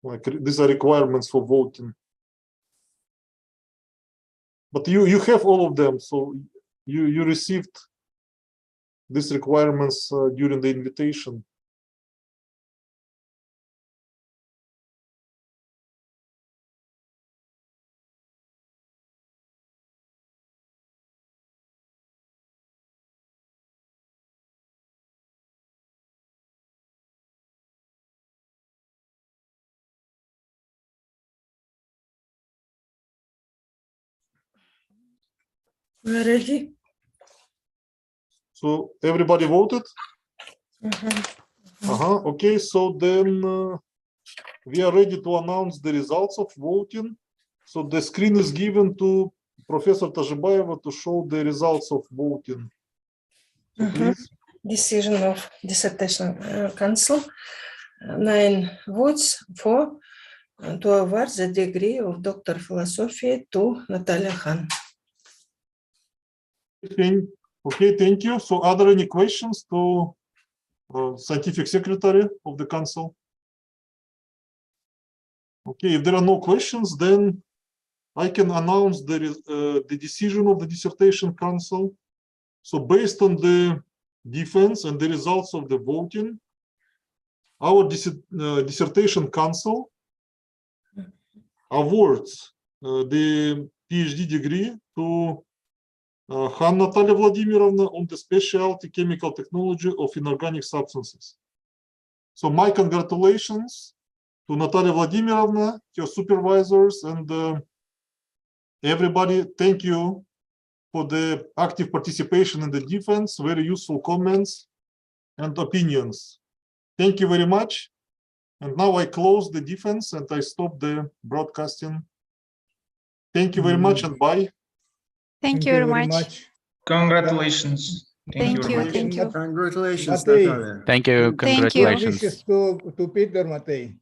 like these are requirements for voting. But you have all of them, so you received these requirements during the invitation. We're ready. So everybody voted? Okay, so then we are ready to announce the results of voting. So the screen is given to Professor Tajibbayeva to show the results of voting. So please. Decision of dissertation council. 9 votes for to award the degree of Doctor of Philosophy to Natalia Khan. Okay, thank you. So are there any questions to scientific secretary of the council? Okay, if there are no questions, then I can announce the decision of the dissertation council. So based on the defense and the results of the voting, our dissertation council awards the PhD degree to Khan Natalia Vladimirovna on the specialty chemical technology of inorganic substances. So my congratulations to Natalia Vladimirovna, your supervisors, and everybody. Thank you for the active participation in the defense, very useful comments and opinions. Thank you very much. And now I close the defense and I stop the broadcasting. Thank you very much and bye. Thank you very much. Congratulations. Thank you. Thank you. Congratulations, Matei. Natalia. Thank you. Thank you. Congratulations. Wishes to Peter, Matei.